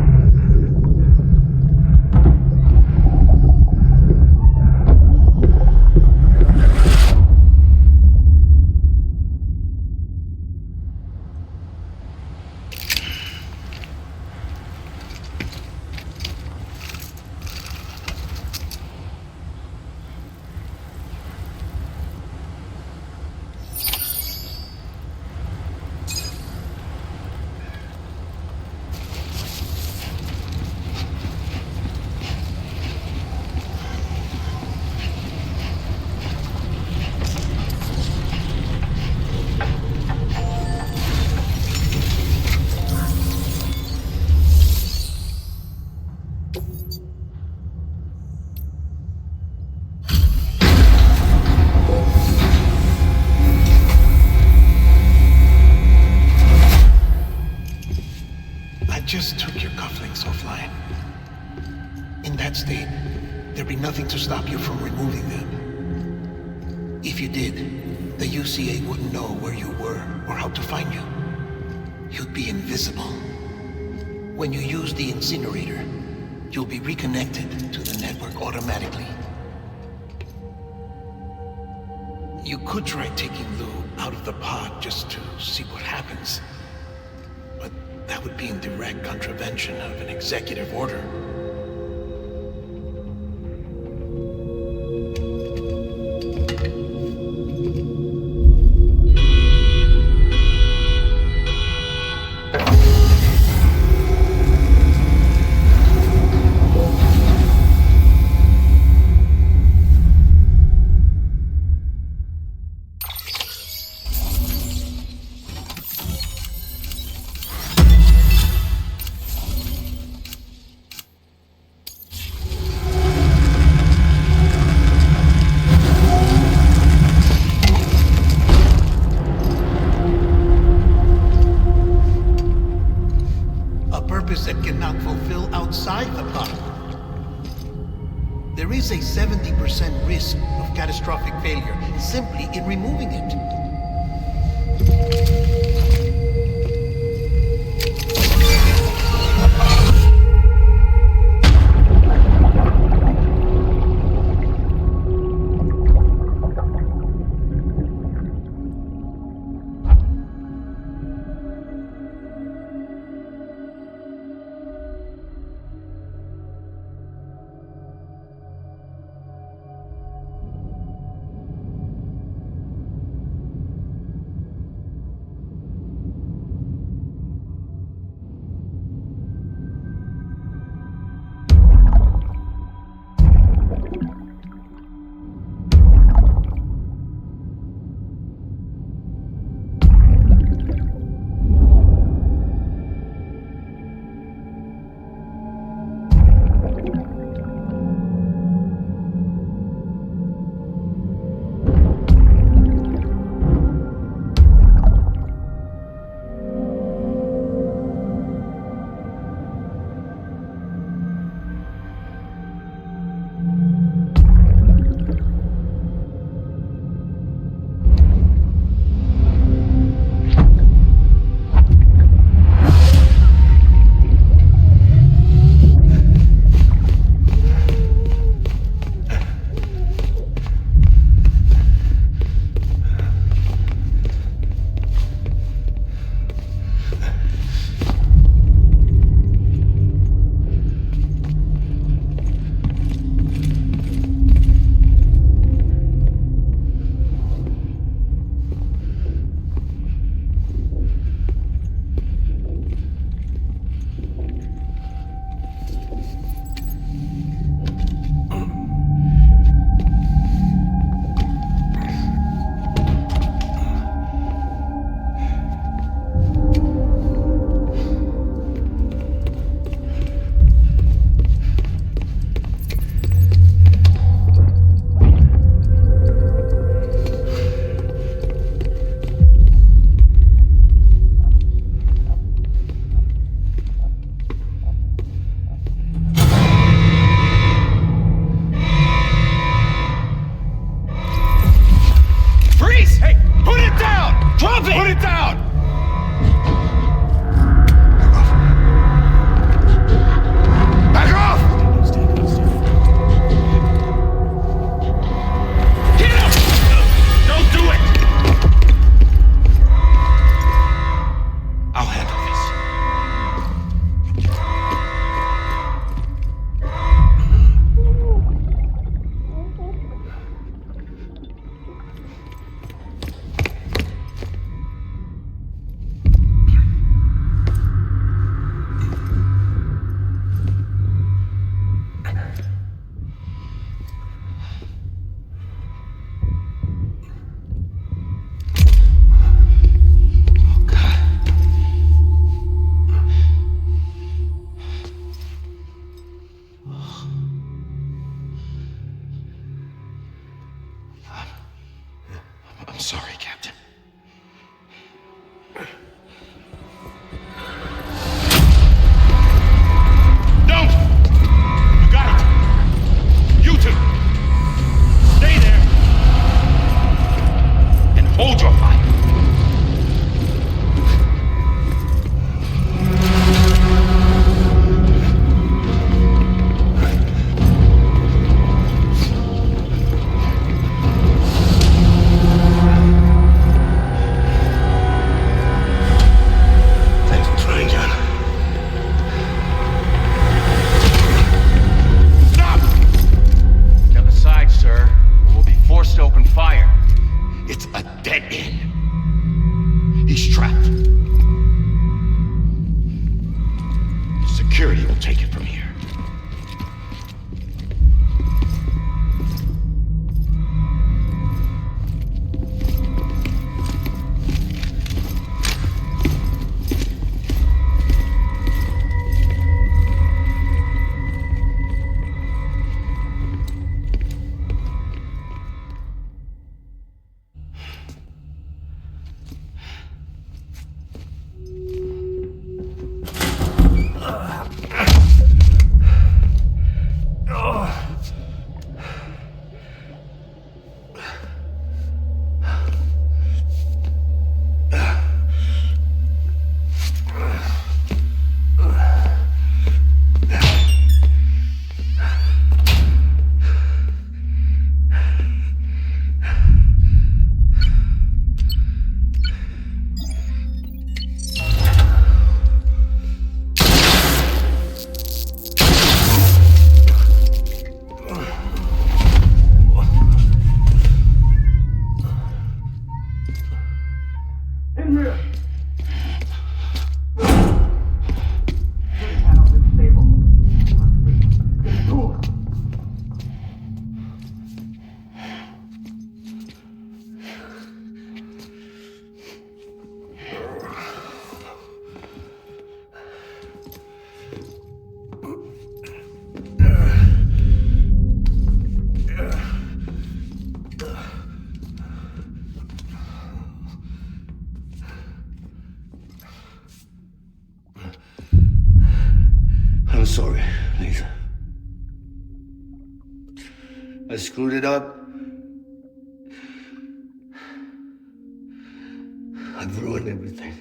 E: UCA wouldn't know where you were or how to find you. You'd be invisible. When you use the incinerator, you'll be reconnected to the network automatically. You could try taking Lou out of the pod just to see what happens. But that would be in direct contravention of an executive order. That cannot fulfill outside the pod. There is a 70% risk of catastrophic failure simply in removing it.
A: Hold your fire.
I: Thanks for trying, John.
A: Stop!
J: Step aside, sir, or we'll be forced to open fire.
A: It's a dead end. He's trapped. Security will take it from here.
I: I'm sorry, Lisa. I screwed it up. I've ruined everything.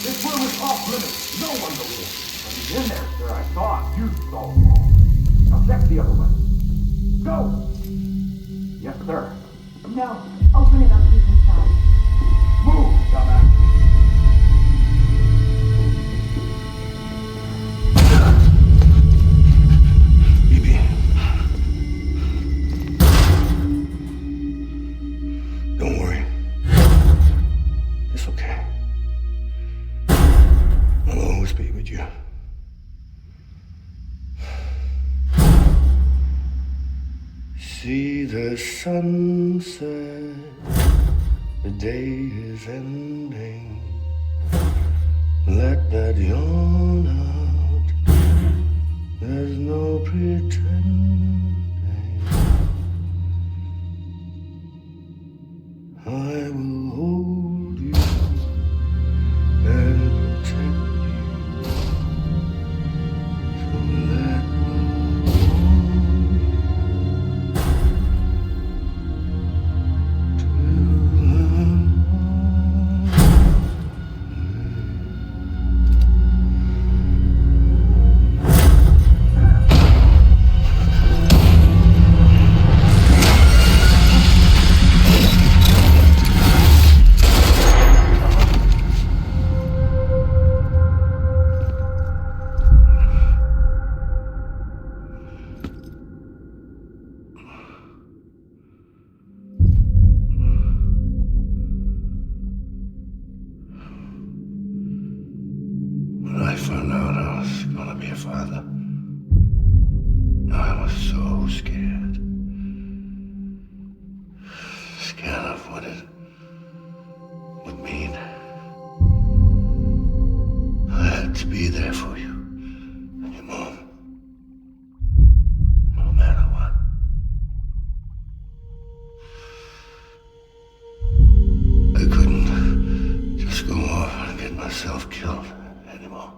H: This room is off limits. No one goes in. But he's in there, sir. I saw a fuse stall wall. Now check the other way. Go! Yes, sir.
G: No, open it up, he's inside.
H: Move, dumbass.
I: Bibi. Don't worry. It's okay. I'll always be with you. See the sunset, the day is ending. Let that yawn out, there's no pretending. I will hold you and protect you. So let I found out I was gonna be a father, I was so scared. Scared of what it would mean. I had to be there for you and your mom, no matter what. I couldn't just go off and get myself killed anymore.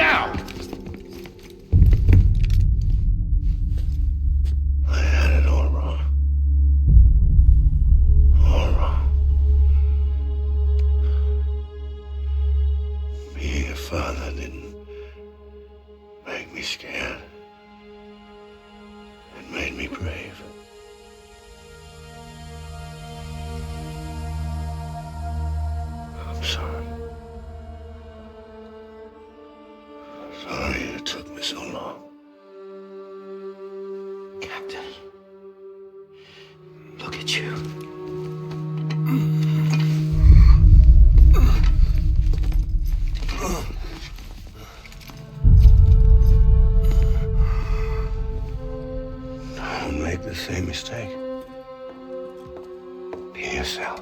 A: now!
I: I had it all wrong. All wrong. Being a father didn't make me scared. It made me brave. I'm sorry. Sorry it took me so long.
D: Captain, look at you.
I: Don't make the same mistake. Be yourself.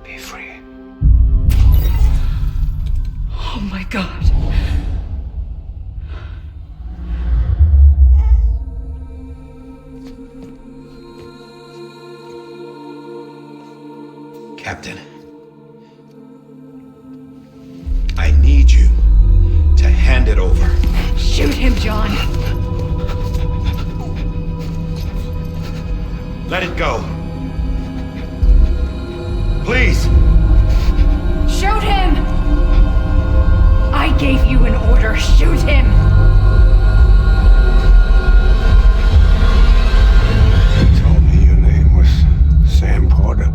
I: Be free.
C: Oh my God.
A: Captain, I need you to hand it over.
B: Shoot him, John.
A: Let it go. Please.
B: Shoot him! I gave you an order. Shoot him!
I: You told me your name was Sam Porter.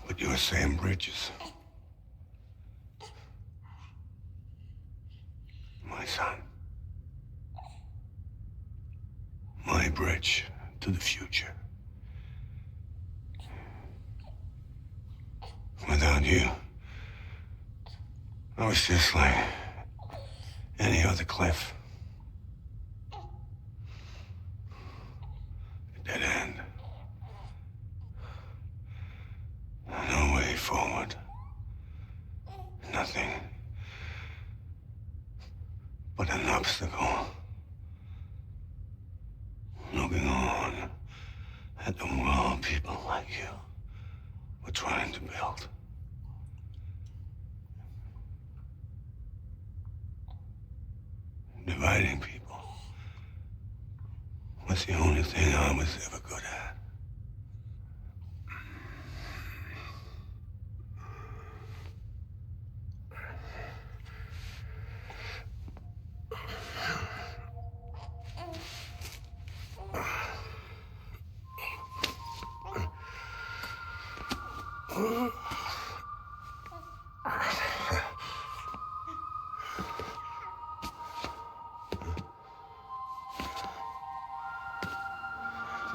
I: But you're Sam Bridges. My son. My bridge to the future. Without you, I was just like any other Cliff. A dead end. No way forward. Nothing but an obstacle. Looking on at the world people like you were trying to build. Dividing people was the only thing I was ever good at.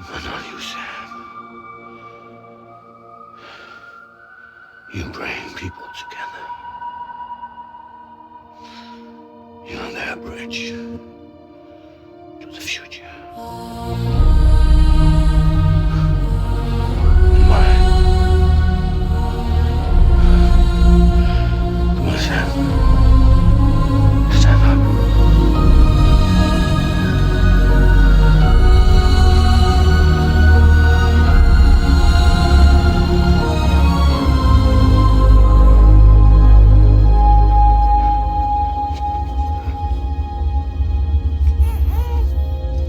I: But not you, Sam. You bring people together. You're their bridge to the future. And mine. Come on, Sam. Stand up.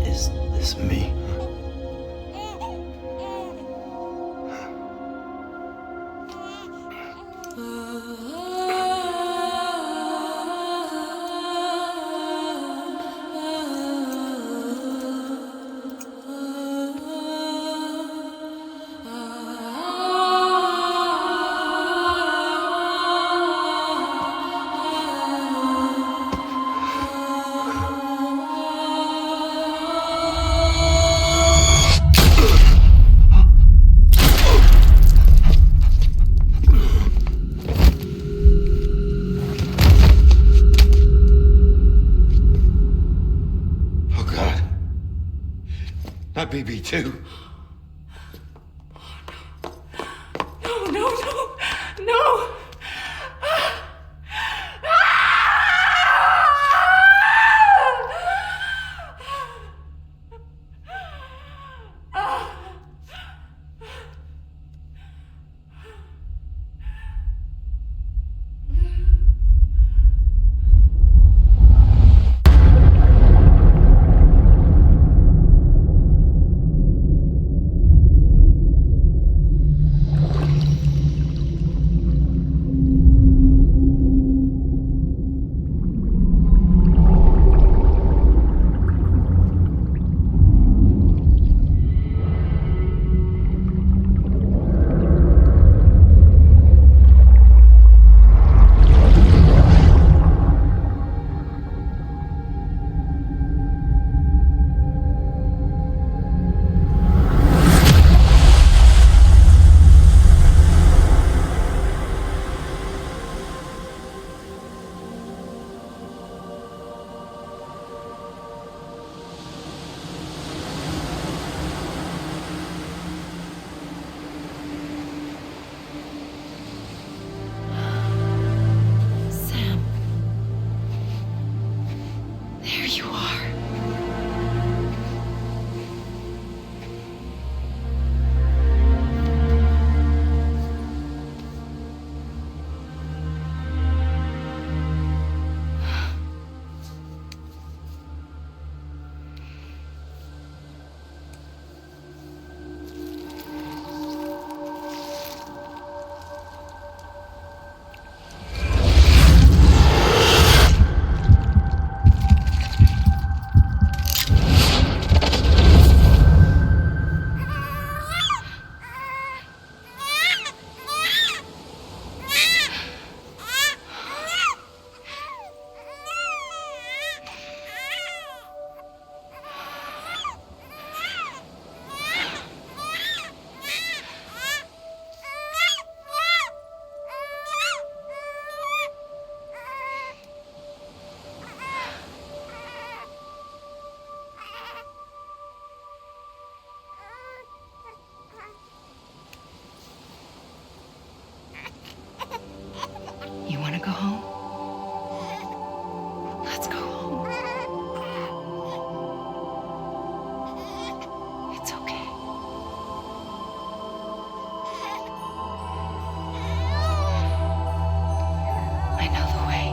D: Is this me?
A: Not BB2.
F: No, no, no, no!
B: you are. You want to go home? Let's go home. It's okay. I know the way.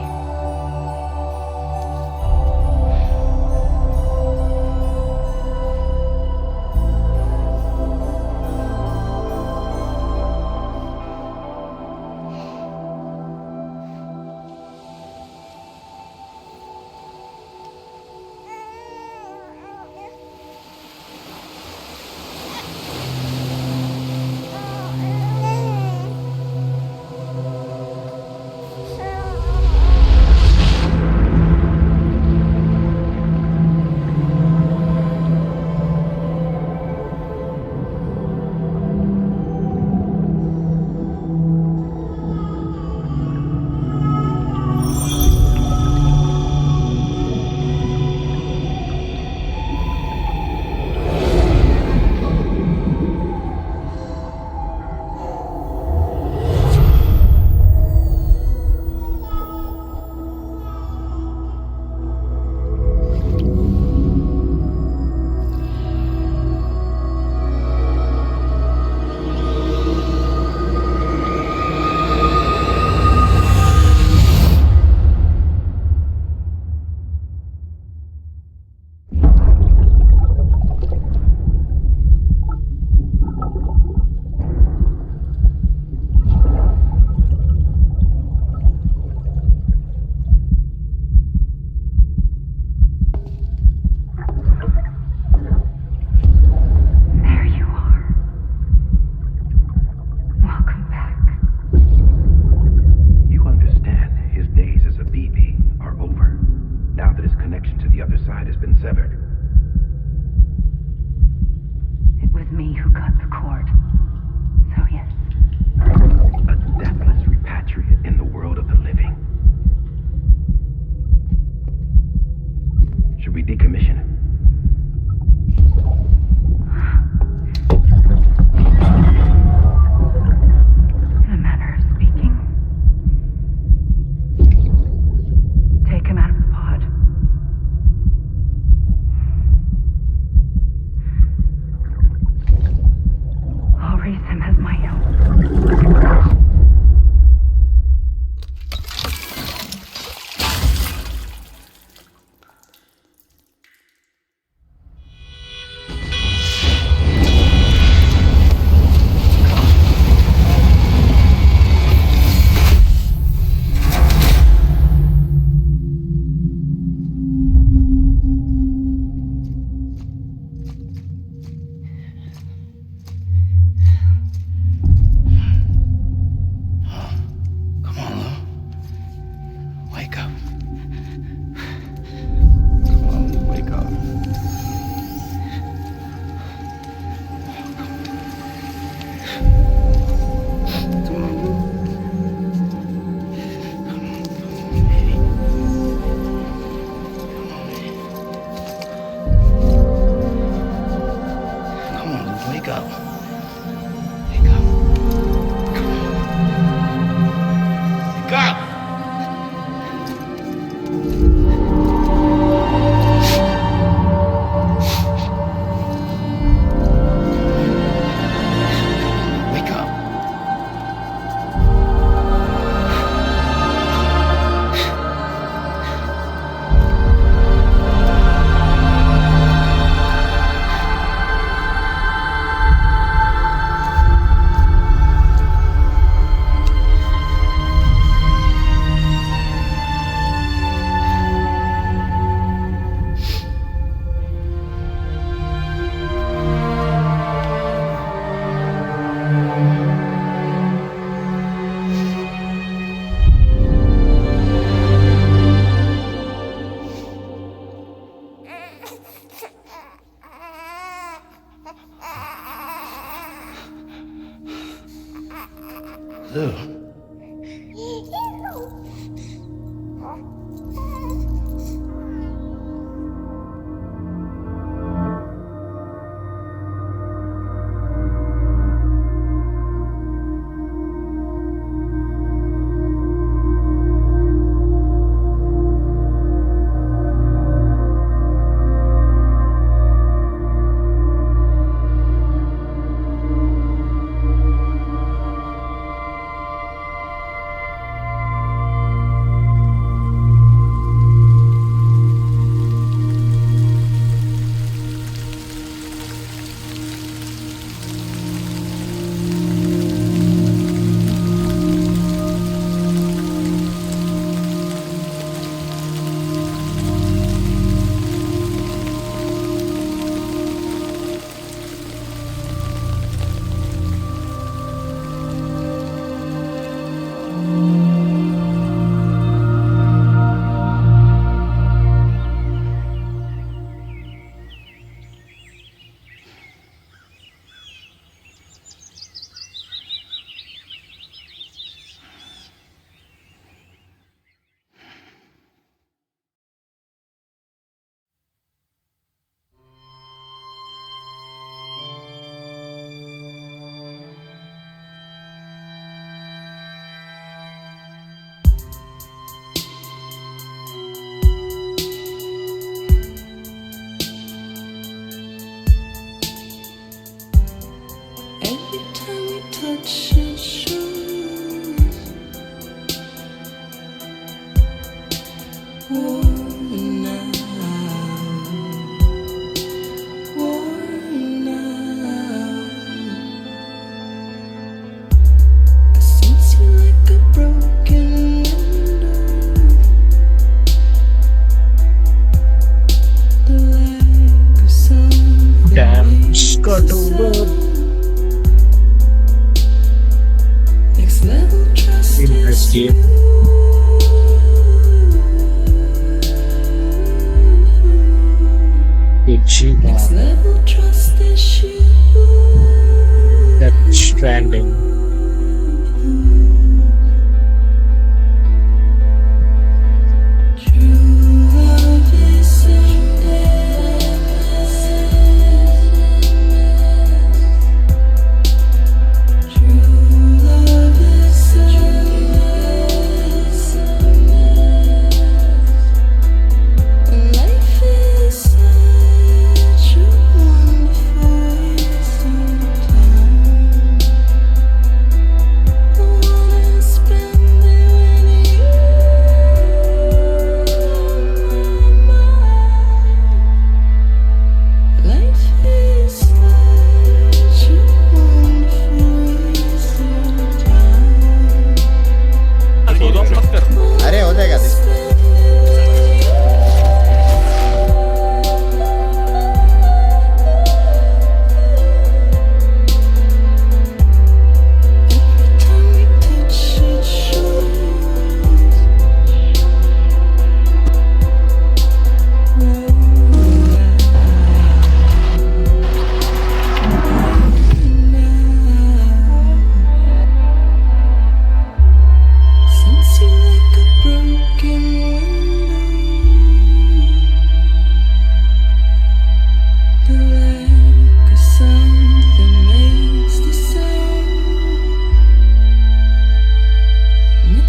K: Damn, Scott over. Interesting. That's Stranding.